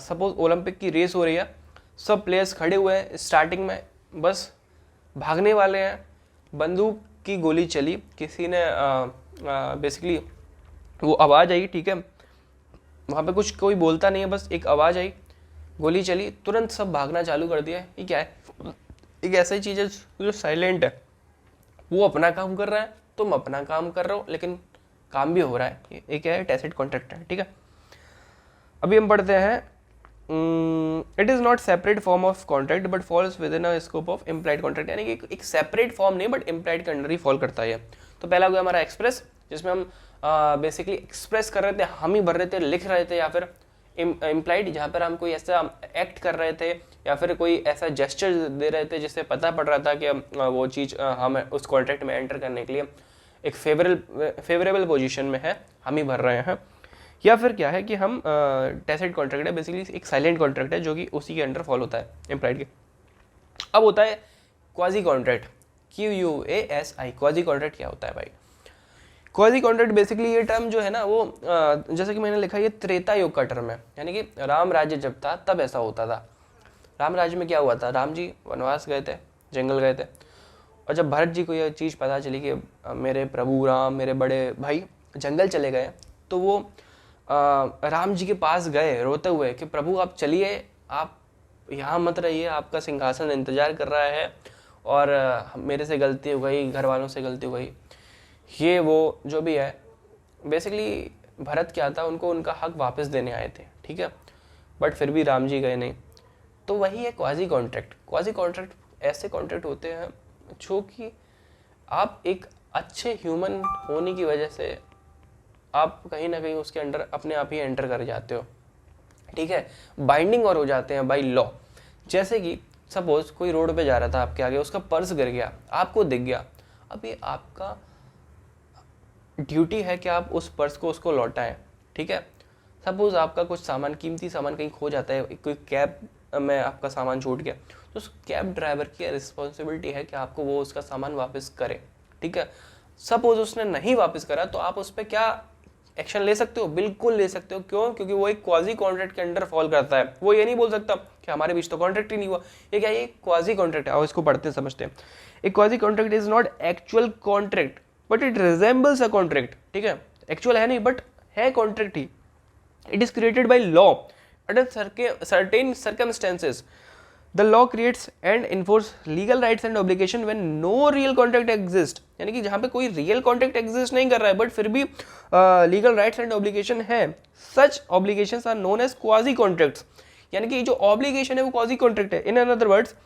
सपोज ओलंपिक की रेस हो रही है, सब प्लेयर्स खड़े हुए हैं, स्टार्टिंग में बस भागने वाले हैं, बंदूक की गोली चली, किसी ने बेसिकली वो आवाज़ आई, ठीक है, वहाँ पे कुछ कोई बोलता नहीं है, बस एक आवाज़ आई, गोली चली, तुरंत सब भागना चालू कर दिया। ये क्या है, एक ऐसी चीज़ है जो साइलेंट है, वो अपना काम कर रहा है, तुम अपना काम कर रहे हो, लेकिन काम भी हो रहा है। ये क्या है, टैसिट कॉन्ट्रैक्ट है, ठीक है। अभी हम पढ़ते हैं, it is not separate form of contract but falls within a scope of implied contract, यानी कि एक सेपरेट फॉर्म नहीं बट इम्प्लाइड के अंडर ही फॉल करता है। तो पहला हो गया हमारा एक्सप्रेस, जिसमें हम बेसिकली एक्सप्रेस कर रहे थे, हम ही भर रहे थे, लिख रहे थे, या फिर इम्प्लाइड जहाँ पर हम कोई ऐसा एक्ट कर रहे थे या फिर कोई ऐसा जेस्चर दे रहे थे जिससे पता पड़ रहा था कि वो चीज़ हम उस कॉन्ट्रैक्ट में एंटर करने के लिए एक फेवरेबल पोजीशन में है, हम ही भर रहे हैं। या फिर क्या है कि हम टैसिट कॉन्ट्रैक्ट है, बेसिकली एक साइलेंट कॉन्ट्रैक्ट है जो कि उसी के अंडर फॉल होता है, इम्प्लाइड के। अब होता है quasi contract, QUASI। Quasi contract क्या होता है भाई? क्वाजी कॉन्ट्रैक्ट बेसिकली ये टर्म जो है ना, वो जैसे कि मैंने लिखा, ये त्रेता युग का टर्म है, यानी कि राम राज्य जब था तब ऐसा होता था। राम राज्य में क्या हुआ था, राम जी वनवास गए थे, जंगल गए थे, और जब भरत जी को यह चीज़ पता चली कि मेरे प्रभु राम, मेरे बड़े भाई जंगल चले गए, तो वो राम जी के पास गए रोते हुए कि प्रभु आप चलिए, आप यहाँ मत रहिए, आपका सिंहासन इंतजार कर रहा है, और मेरे से गलती हो गई, घर वालों से गलती हो गई, ये वो जो भी है। बेसिकली भरत क्या था, उनको उनका हक वापस देने आए थे, ठीक है, बट फिर भी राम जी गए नहीं। तो वही है क्वाजी कॉन्ट्रैक्ट। क्वाजी कॉन्ट्रैक्ट ऐसे कॉन्ट्रैक्ट होते हैं जो कि आप एक अच्छे ह्यूमन होने की वजह से आप कहीं ना कहीं उसके अंडर अपने आप ही एंटर कर जाते हो, ठीक है, बाइंडिंग और हो जाते हैं बाय लॉ। जैसे कि सपोज कोई रोड पे जा रहा था आपके आगे, उसका पर्स गिर गया, आपको दिख गया, अब ये आपका ड्यूटी है कि आप उस पर्स को उसको लौटाएं, ठीक है। सपोज आपका कुछ सामान, कीमती सामान कहीं खो जाता है, कोई कैब में आपका सामान छूट गया, तो उस कैब ड्राइवर की रिस्पॉन्सिबिलिटी है कि आपको वो उसका सामान वापस करे, ठीक है। सपोज उसने नहीं वापस करा, तो आप उस पर क्या एक्शन ले सकते हो? बिल्कुल ले सकते हो। क्यों? क्योंकि वो एक क्वाजी कॉन्ट्रैक्ट के अंडर फॉल करता है। वो ये नहीं बोल सकता कि हमारे बीच तो कॉन्ट्रैक्ट ही नहीं हुआ। ये क्या है? ये क्वाजी कॉन्ट्रैक्ट है। आओ इसको पढ़ते हैं, समझते हैं। एक quasi contract is not actual contract but it resembles a contract, ठीक है। एक्चुअल है नहीं बट है contract he. It is created by law under certain circumstances. The law creates and enforce legal rights and obligation when no real contract exists. यानी कि जहाँ पे कोई real contract exist नहीं कर रहा है बट फिर भी legal rights and obligation है, such obligations are known as quasi contracts. यानी कि जो obligation है वो quasi contract है. In other words,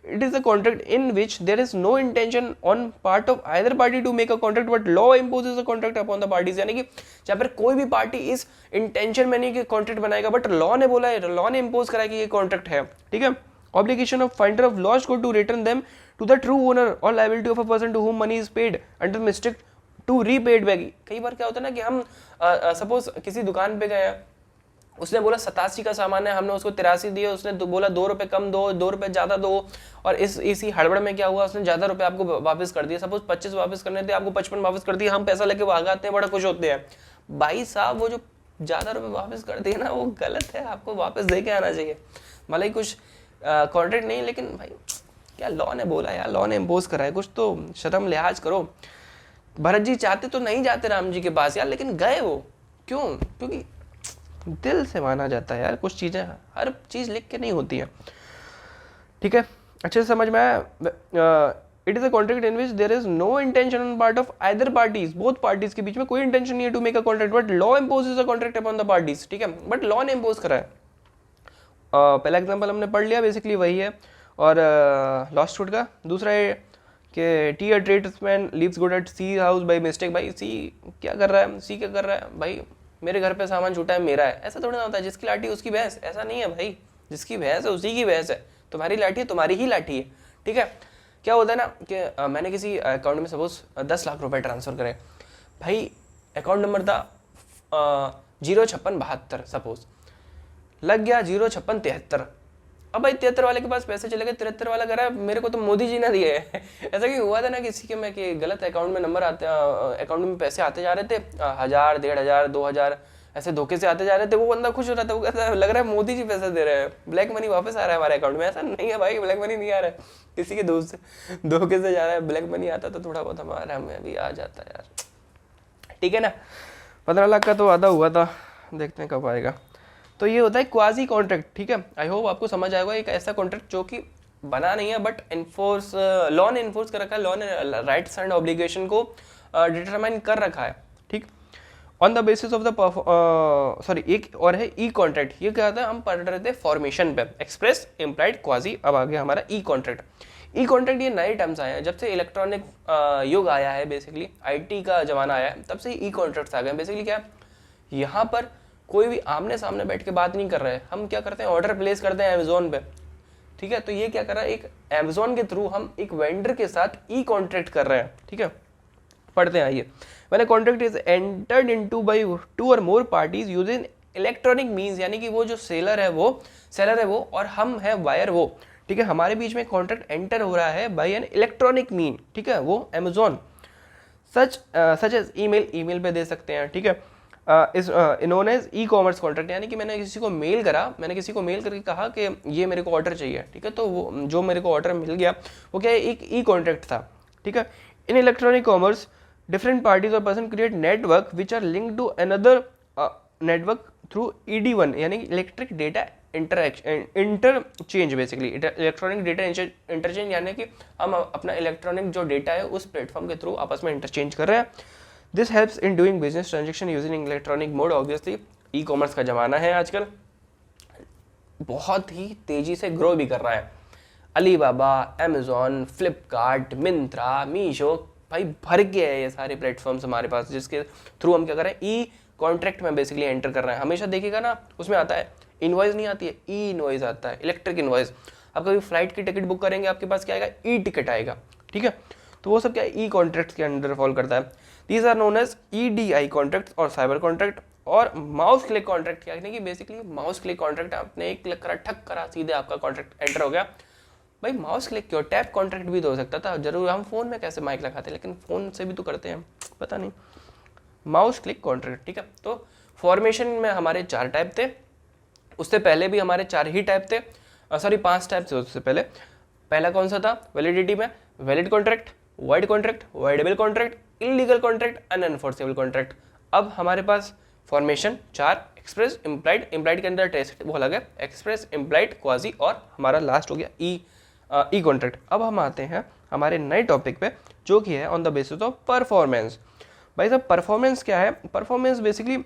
it is a contract in which there is no intention on part of either party to make a contract but law imposes a contract upon the parties. यानी कि जहाँ पर कोई भी party इस intention में नहीं कि कॉन्ट्रैक्ट बनाएगा बट लॉ ने बोला है, लॉ ने इम्पोज करा कि ये कॉन्ट्रैक्ट है, ठीक है। Obligation of finder of lost goods to return them to the true owner और liability of a person to whom money is paid under mistake to repaid back. कई बार क्या होता है ना कि हम सपोज किसी दुकान पे गए हैं, उसने बोला 87 का सामान है, हमने उसको 83 दिए, उसने बोला 2 रुपए कम दो, 2 रुपए ज्यादा दो, और इसी हड़बड़ में क्या हुआ, उसने ज्यादा रुपए आपको वापस कर दिए। सपोज 25 वापस करने थे, आपको 55 वापस कर दिए। हम पैसा लेके भागाते हैं, बड़ा खुश होते हैं। भाई साहब, वो जो ज्यादा रुपए वापस कर दिए ना, वो गलत है, आपको वापस दे के आना चाहिए। भले ही कुछ कॉन्ट्रैक्ट नहीं, लेकिन भाई क्या लॉ ने बोला यार, लॉ ने इम्पोज करा है, कुछ तो शर्म लिहाज करो। भरत जी चाहते तो नहीं जाते राम जी के पास यार, लेकिन गए वो। क्यों? क्योंकि दिल से माना जाता है यार, कुछ चीज़ें हर चीज़ लिख के नहीं होती है, ठीक है, अच्छे से समझ में आया। It is a contract in which there is no intention on part of either parties, both parties के बीच में कोई इंटेंशन नहीं है to make a contract, but law imposes a contract upon the parties, ठीक है, बट लॉ ने impose करा है। पहला एग्जांपल हमने पढ़ लिया, बेसिकली वही है। और लॉस्ट फूड का दूसरा है कि टी a tradesman leaves good at C house by mistake. भाई सी क्या कर रहा है, सी क्या कर रहा है भाई, मेरे घर पे सामान छूटा है मेरा है, ऐसा थोड़ा ना होता है, जिसकी लाठी उसकी भैंस, ऐसा नहीं है भाई, जिसकी भैंस है उसी की भैंस है, तुम्हारी लाठी है तुम्हारी ही लाठी है, ठीक है। क्या होता है ना कि मैंने किसी अकाउंट में सपोज 10 लाख रुपए ट्रांसफर करे, भाई अकाउंट नंबर था 05672, सपोज लग गया 05673। अब भाई 73 वाले के पास पैसे चले गए, 73 वाला कह रहा है मेरे को तो मोदी जी ना दिए ऐसा कि हुआ था ना किसी के में कि गलत अकाउंट में नंबर आते, अकाउंट में पैसे आते जा रहे थे 1000, 1500, 2000 ऐसे धोखे से आते जा रहे थे। वो बंदा खुश हो रहा था, वो कहता लग रहा है मोदी जी पैसे दे रहे हैं, ब्लैक मनी वापस आ रहा है हमारे अकाउंट में। ऐसा नहीं है भाई, ब्लैक मनी नहीं आ रहा है, किसी के दोस्त से धोखे से जा रहा है। ब्लैक मनी आता तो थोड़ा बहुत हमारा हमें भी आ जाता यार, ठीक है ना। 15 लाख का तो आधा हुआ था, देखते हैं कब आएगा। तो ये होता है क्वाजी कॉन्ट्रैक्ट, ठीक है। आई होप आपको समझ आएगा, एक ऐसा कॉन्ट्रैक्ट जो कि बना नहीं है बट इन्फोर्स, लॉ ने इन्फोर्स कर रखा है, लॉ ने राइट्स एंड ऑब्लिगेशन को डिटरमाइन कर रखा है, ठीक। On the basis of the sorry एक और है ई कॉन्ट्रैक्ट। ये क्या होता है, हम पढ़ रहे थे फॉर्मेशन पे, एक्सप्रेस, इम्प्लाइड, क्वाजी, अब आ गया हमारा ई कॉन्ट्रैक्ट। ई कॉन्ट्रैक्ट ये नए टर्म्स आए हैं जब से इलेक्ट्रॉनिक युग आया है, बेसिकली आईटी का जमाना आया है, तब से ई कॉन्ट्रैक्ट्स आ गए। बेसिकली क्या है, यहाँ पर कोई भी आमने सामने बैठ के बात नहीं कर रहे हैं, हम क्या करते हैं ऑर्डर प्लेस करते हैं अमेजोन पे, ठीक है। तो ये क्या कर रहा है, एक अमेजोन के थ्रू हम एक वेंडर के साथ ई कॉन्ट्रैक्ट कर रहे हैं, ठीक है। पढ़ते हैं आइए। When a contract is entered into bye 2 और मोर पार्टीज यूजिंग इलेक्ट्रॉनिक मींस, यानी कि वो जो सेलर है वो और हम है वायर वो, ठीक है, हमारे बीच में कॉन्ट्रैक्ट एंटर हो रहा है बाय एन इलेक्ट्रॉनिक मीन, ठीक है, वो अमेजोन। सच एज ईमेल पे दे सकते हैं, ठीक है। Is known as e commerce contract, यानी कि मैंने किसी को मेल करके कहा कि ये मेरे को ऑर्डर चाहिए, ठीक है, तो वो जो मेरे को ऑर्डर मिल गया वो क्या है, एक ई कॉन्ट्रैक्ट था, ठीक है। In electronic commerce different parties और person create network which are linked to another network through ED1, यानी electric data interchange, basically electronic data interchange, यानी कि हम अपना इलेक्ट्रॉनिक जो डेटा है उस प्लेटफॉर्म के थ्रू आपस में इंटरचेंज कर रहे हैं। This helps in doing business transaction using electronic mode. Obviously e commerce का जमाना है आजकल, बहुत ही तेजी से ग्रो भी कर रहा है। अलीबाबा, अमेजोन, फ्लिपकार्ट, मिंत्रा, मीशो, भाई भर के है ये सारे प्लेटफॉर्म्स हमारे पास, जिसके थ्रू हम क्या कर रहे हैं, ई कॉन्ट्रैक्ट में बेसिकली एंटर कर रहे हैं। हमेशा देखिएगा ना उसमें आता है इनवॉइस नहीं आती है, ई इनवॉइस आता है, इलेक्ट्रिक इनवॉइस। आप कभी फ्लाइट की टिकट बुक करेंगे, आपके पास क्या आएगा, ई टिकट आएगा, ठीक है। तो वो सब क्या है, ई कॉन्ट्रैक्ट के अंडर फॉल करता है। These are known as EDI contract और साइबर कॉन्ट्रैक्ट। और माउस क्लिक कॉन्ट्रैक्ट क्या है कि बेसिकली माउस क्लिक कॉन्ट्रैक्ट, आपने एक क्लिक करा, ठक करा, सीधे आपका कॉन्ट्रैक्ट एंटर हो गया। भाई माउस क्लिक क्यों, टैप कॉन्ट्रैक्ट भी तो हो सकता था, जरूर हम फोन में कैसे माइक लगाते हैं, लेकिन फोन से भी तो करते हैं, पता नहीं। माउस क्लिक कॉन्ट्रैक्ट, ठीक है। तो फॉर्मेशन में हमारे 4 टाइप थे, उससे पहले भी हमारे 4 ही टाइप थे, सॉरी 5 टाइप थे उससे पहले। पहला कौन सा था, वैलिडिटी में, valid contract, void contract, voidable contract, illegal contract, unenforceable contract. अब हमारे पास फॉर्मेशन 4, एक्सप्रेस, इम्प्लाइड, इम्प्लाइड के अंदर टेस्ट वो अलग है, एक्सप्रेस, इम्प्लाइड, क्वाजी और हमारा लास्ट हो गया ई कॉन्ट्रैक्ट। अब हम आते हैं हमारे नए टॉपिक पे, जो कि है on the basis of performance. भाई साहब परफॉर्मेंस क्या है, परफॉर्मेंस बेसिकली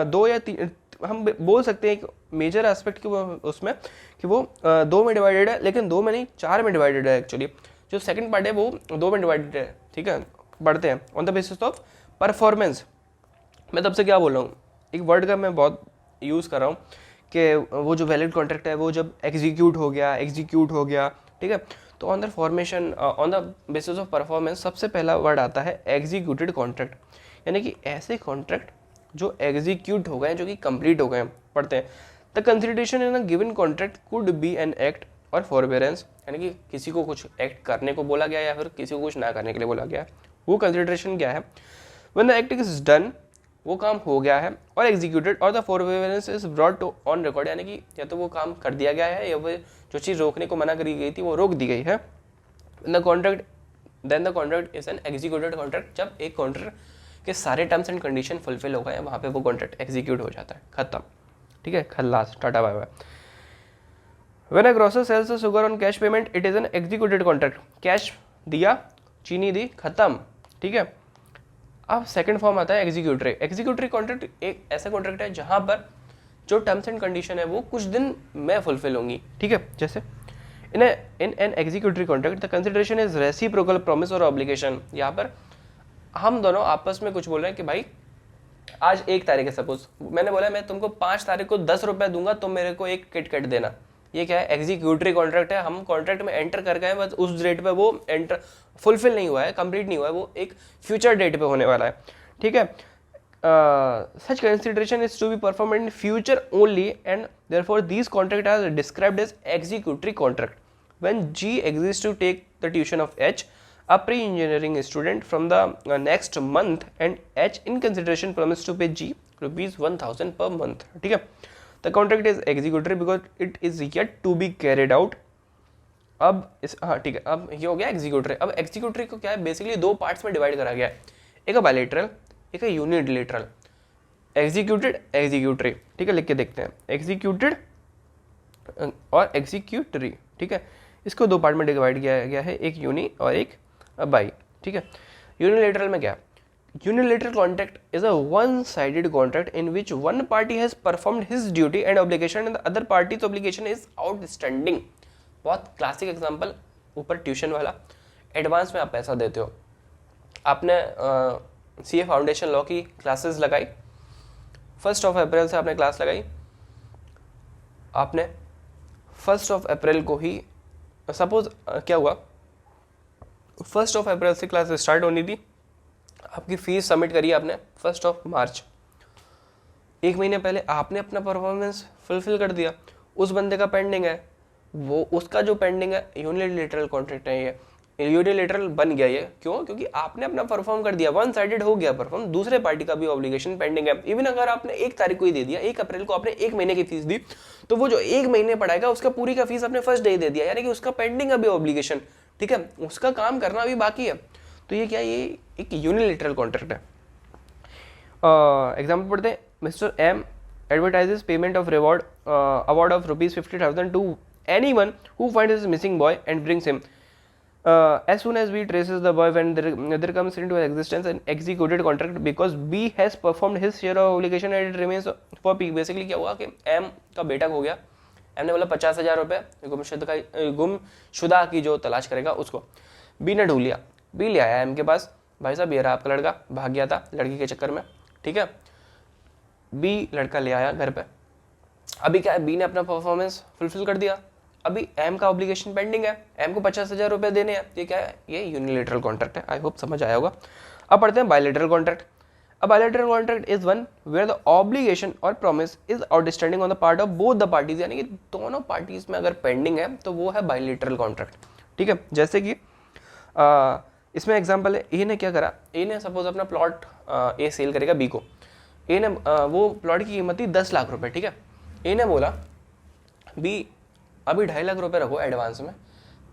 2 या 3 हम बोल सकते हैं, एक मेजर एस्पेक्ट कि वो उसमें कि वो 2 में डिवाइडेड है, लेकिन 2 में नहीं 4 में डिवाइडेड है एक्चुअली। जो सेकंड पार्ट है वो 2 में डिवाइडेड है, ठीक है। बढ़ते हैं on the basis of performance. मैं तब से क्या बोल रहा हूँ, एक वर्ड का मैं बहुत यूज़ कर रहा हूँ कि वो जो वैलिड कॉन्ट्रैक्ट है वो जब एग्जीक्यूट हो गया, ठीक है। तो on the formation, on the basis of performance सबसे पहला वर्ड आता है एग्जीक्यूटेड कॉन्ट्रैक्ट, यानी कि ऐसे कॉन्ट्रैक्ट जो एग्जीक्यूट हो गए, जो कि कंप्लीट हो गए। पढ़ते हैं, the consideration in a given contract could be an act और फॉरबेरेंस, यानी कि किसी को कुछ एक्ट करने को बोला गया या फिर किसी को कुछ ना करने के लिए बोला गया, वो कंसिडरेशन क्या है। When the act is done, वो काम हो गया है, और एग्जीक्यूटेड, और the forbearance is brought to on record, यानी कि या तो वो काम कर दिया गया है या वो जो चीज़ रोकने को मना करी गई थी वो रोक दी गई है। The contract, then the contract is an executed contract, जब एक कॉन्ट्रैक्ट के सारे टर्म्स एंड कंडीशन फुलफिल हो गए हैं, वहाँ पे वो कॉन्ट्रैक्ट एग्जीक्यूट हो जाता है, खत्म, ठीक है, खल्लास, tata bye bye. When a grocer sells sugar on cash payment it is an executed contract, cash दिया, चीनी दी, खत्म, ठीक है। अब सेकंड फॉर्म आता है एग्जीक्यूटरी। एग्जीक्यूटरी कॉन्ट्रैक्ट एक ऐसा कॉन्ट्रैक्ट है जहां पर जो टर्म्स एंड कंडीशन है वो कुछ दिन में फुलफिल होंगी, ठीक है। जैसे in an executory contract the consideration is reciprocal promise और ऑब्लिगेशन। यहाँ पर हम दोनों आपस में कुछ बोल रहे हैं कि भाई आज 1 तारीख है, सपोज मैंने बोला मैं तुमको 5 तारीख को 10 रुपए दूंगा, तुम मेरे को एक किटकैट देना। ये क्या है, एग्जीक्यूटरी कॉन्ट्रैक्ट है। हम कॉन्ट्रैक्ट में एंटर कर गए, बस उस डेट पे वो एंटर फुलफिल नहीं हुआ है, कंप्लीट नहीं हुआ है, वो एक फ्यूचर डेट पे होने वाला है, ठीक है। such consideration is to be performed in future only and therefore these contracts are described as executory contract. When G agrees to take the tuition of H, a pre-engineering student from the next month, and H in consideration promised to pay G rupees 1000 per month, ठीक है। The contract is executory because it is yet to be carried out. अब इस हाँ ठीक है, अब ये हो गया एग्जीक्यूटरी। अब एग्जीक्यूटरी को क्या है, बेसिकली 2 पार्ट्स में डिवाइड करा गया है, एक है बायलैटरल, एक है यूनिलैटरल। एग्जीक्यूटेड, एग्जीक्यूटरी, ठीक है, लिख के देखते हैं, एग्जीक्यूटेड और एग्जीक्यूटरी, ठीक है। इसको 2 पार्ट में डिवाइड किया गया है, एक यूनि और एक बाई, ठीक है। यूनिलैटरल में क्या, unilateral contract is a one sided contract in which one party has performed his duty and obligation and the other parties obligation is outstanding. बहुत क्लासिक एग्जांपल, ऊपर ट्यूशन वाला, एडवांस में आप पैसा देते हो, आपने सीए फाउंडेशन लॉ की क्लासेस लगाई, 1 अप्रैल से आपने क्लास लगाई, आपने 1 अप्रैल को ही सपोज क्या हुआ, 1 अप्रैल से क्लास स्टार्ट होनी थी, आपकी फीस सबमिट करी आपने 1 मार्च, 1 महीने पहले आपने अपना परफॉर्मेंस फुलफिल कर दिया, उस बंदे का पेंडिंग है, वो उसका जो पेंडिंग है यूनिलैटरल कॉन्ट्रैक्ट है, ये यूनिलैटरल बन गया ये, क्यों, क्योंकि आपने अपना परफॉर्म कर दिया, वन साइडेड हो गया परफॉर्म, दूसरे पार्टी का भी ऑब्लिगेशन पेंडिंग है। इवन अगर आपने 1 तारीख को ही दे दिया, 1 अप्रैल को आपने 1 महीने की फीस दी, तो वो जो 1 महीने पढ़ाएगा उसका पूरी का फीस आपने फर्स्ट डे दे दिया, यानी कि उसका पेंडिंग अभी ऑब्लिगेशन, ठीक है, उसका काम करना अभी बाकी है। तो ये क्या, ये एक यूनिलैटरल कॉन्ट्रैक्ट है। एग्जाम्पल पढ़ते हैं, mister M advertises payment of award of rupees 50,000 to anyone who finds his missing boy and brings him. As soon as B traces the boy, when there comes into existence an executed contract because B has performed his share of obligation and it remains for P. Basically क्या हुआ कि M का बेटा हो गया, M ने बोला 50,000 रुपये गुमशुदा की जो तलाश करेगा उसको, B ने ढूंढ लिया, B ले आया M के पास, भाई साहब ये रहा आपका लड़का, भाग गया था लड़की के चक्कर में, ठीक है। बी लड़का ले आया घर पे, अभी क्या है, बी ने अपना परफॉर्मेंस फुलफिल कर दिया, अभी एम का ऑब्लिगेशन पेंडिंग है, एम को 50,000 रुपये देने हैं, ये क्या है, ये यूनिलैटरल कॉन्ट्रैक्ट है। आई होप समझ आया होगा। अब पढ़ते हैं bilateral contract. A bilateral contract is one where the obligation और promise is outstanding on the part of both the parties, यानी कि दोनों पार्टीज में अगर पेंडिंग है तो वो है बायलैटरल कॉन्ट्रैक्ट, ठीक है। जैसे कि इसमें एग्जाम्पल है, ए ने क्या करा, ए ने सपोज अपना प्लॉट ए सेल करेगा बी को, ए ने वो प्लॉट की कीमत थी 10 लाख रुपए, ठीक है। ए ने बोला बी अभी 2.5 लाख रुपए रखो एडवांस में,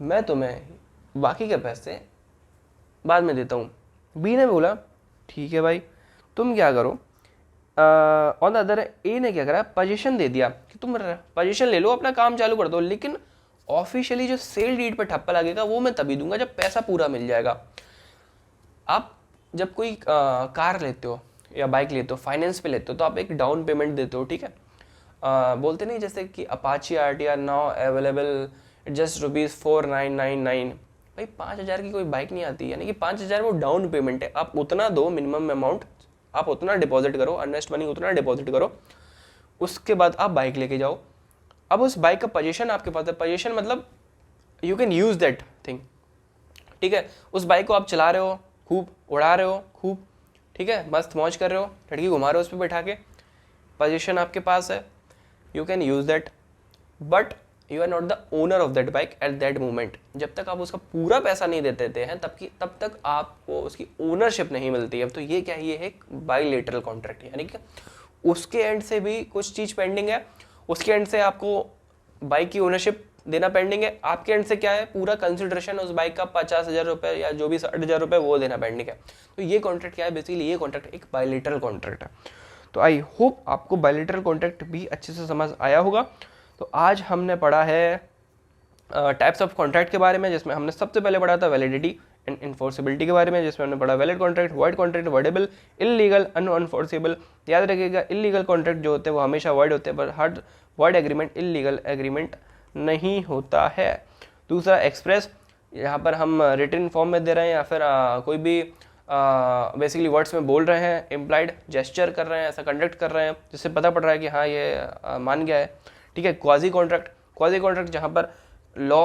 मैं तुम्हें बाकी के पैसे बाद में देता हूँ। बी ने बोला ठीक है भाई, तुम क्या करो, ऑन द अदर ए ने क्या करा, पोजीशन दे दिया कि तुम पोजीशन ले लो, अपना काम चालू कर दो, लेकिन ऑफिशियली जो सेल डीड पे ठप्पा लगेगा वो मैं तभी दूंगा जब पैसा पूरा मिल जाएगा। आप जब कोई कार लेते हो या बाइक लेते हो, फाइनेंस पे लेते हो, तो आप एक डाउन पेमेंट देते हो, ठीक है। बोलते नहीं जैसे कि Apache RTR now available just ₹4,999, भाई 5,000 की कोई बाइक नहीं आती, यानी कि 5,000 वो डाउन पेमेंट है, आप उतना दो मिनिमम अमाउंट, आप उतना डिपॉजिट करो, अर्नेस्ट मनी उतना डिपॉजिट करो, उसके बाद आप बाइक लेके जाओ। अब उस बाइक का पोजीशन आपके पास है, पोजीशन मतलब you can use that thing, ठीक है। उस बाइक को आप चला रहे हो खूब, उड़ा रहे हो खूब, ठीक है, मस्त मौज कर रहे हो, लड़की घुमा रहे हो उस पर बैठा के, पोजीशन आपके पास है, you can use that, but you are not the owner of that bike at that moment. जब तक आप उसका पूरा पैसा नहीं दे देते हैं तब तक आपको उसकी ओनरशिप नहीं मिलती है। तो ये क्या है, ये है बायलैटरल कॉन्ट्रैक्ट, यानी कि उसके एंड से भी कुछ चीज़ पेंडिंग है, उसके एंड से आपको बाइक की ओनरशिप देना पेंडिंग है, आपके एंड से क्या है, पूरा कंसिडरेशन उस बाइक का 50,000 रुपये या जो भी 60,000 रुपये वो देना पेंडिंग है। तो ये कॉन्ट्रैक्ट क्या है, बेसिकली ये कॉन्ट्रैक्ट एक बायलैटरल कॉन्ट्रैक्ट है। तो आई होप आपको बायलैटरल कॉन्ट्रैक्ट भी अच्छे से समझ आया होगा। तो आज हमने पढ़ा है टाइप्स ऑफ कॉन्ट्रैक्ट के बारे में, जिसमें हमने सबसे पहले पढ़ा था वैलिडिटी एंड इन्फोर्सिबिलिटी के बारे में, जिसमें हमने पढ़ा valid contract, void contract, voidable, illegal, unenforceable. याद रखिएगा इलीगल कॉन्ट्रैक्ट जो होते हैं वो हमेशा वाइड होते हैं, पर हर वाइड एग्रीमेंट इलीगल एग्रीमेंट नहीं होता है। दूसरा एक्सप्रेस, यहाँ पर हम रिटन फॉर्म में दे रहे हैं या फिर कोई भी बेसिकली वर्ड्स में बोल रहे हैं, इम्प्लाइड जेस्चर कर रहे हैं, ऐसा कंडक्ट कर रहे हैं जिससे पता पड़ रहा है कि हाँ ये मान गया है, ठीक है। क्वाजी कॉन्ट्रैक्ट जहाँ पर लॉ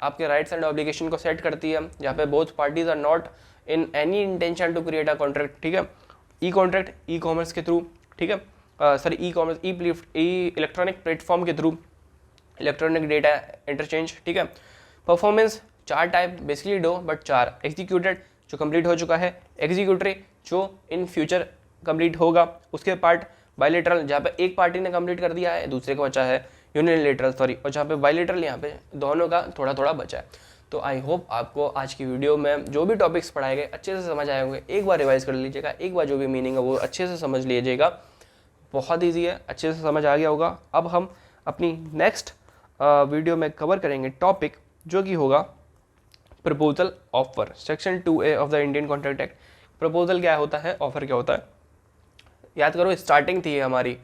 आपके राइट्स एंड ऑब्लिगेशन को सेट करती है, जहाँ पे both parties are not in any intention to create a contract, ठीक है। ई कॉन्ट्रैक्ट ई कॉमर्स के थ्रू, ठीक है, sorry e commerce e electronic platform के थ्रू, इलेक्ट्रॉनिक डेटा इंटरचेंज, ठीक है। परफॉर्मेंस 4 टाइप बेसिकली दो बट 4, एग्जीक्यूटेड जो कंप्लीट हो चुका है, एग्जीक्यूटरी जो इन फ्यूचर कंप्लीट होगा, उसके पार्ट बायलैटरल जहाँ पे एक पार्टी ने कंप्लीट कर दिया है, दूसरे को बचा है यूनिलैटरल, सॉरी, और जहाँ पे बायलैटरल यहाँ पे दोनों का थोड़ा थोड़ा बचा है। तो आई होप आपको आज की वीडियो में जो भी टॉपिक्स पढ़ाए गए अच्छे से समझ आए होंगे। एक बार रिवाइज कर लीजिएगा, एक बार जो भी मीनिंग है वो अच्छे से समझ लीजिएगा, बहुत ईजी है, अच्छे से समझ आ गया होगा। अब हम अपनी नेक्स्ट वीडियो में कवर करेंगे टॉपिक जो कि होगा proposal offer, section 2A of the Indian contract act. Proposal क्या होता है, ऑफर क्या होता है, याद करो स्टार्टिंग थी हमारी,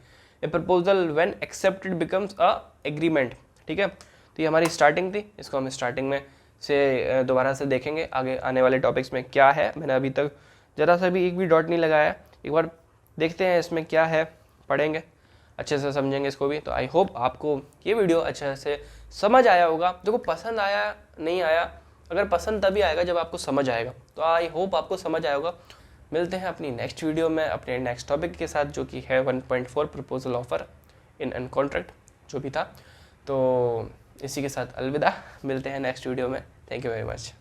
ए proposal when accepted becomes a agreement, ठीक है। तो ये हमारी स्टार्टिंग थी, इसको हम स्टार्टिंग में से दोबारा से देखेंगे आगे आने वाले टॉपिक्स में क्या है। मैंने अभी तक ज़रा सा भी एक भी डॉट नहीं लगाया, एक बार देखते हैं इसमें क्या है, पढ़ेंगे अच्छे से, समझेंगे इसको भी। तो आई होप आपको ये वीडियो अच्छे से समझ आया होगा। देखो पसंद आया नहीं आया, अगर पसंद तभी आएगा जब आपको समझ आएगा, तो आई होप आपको समझ आया होगा। मिलते हैं अपनी नेक्स्ट वीडियो में अपने नेक्स्ट टॉपिक के साथ, जो कि है 1.4 proposal offer in an contract जो भी था। तो इसी के साथ अलविदा, मिलते हैं नेक्स्ट वीडियो में। Thank you very much.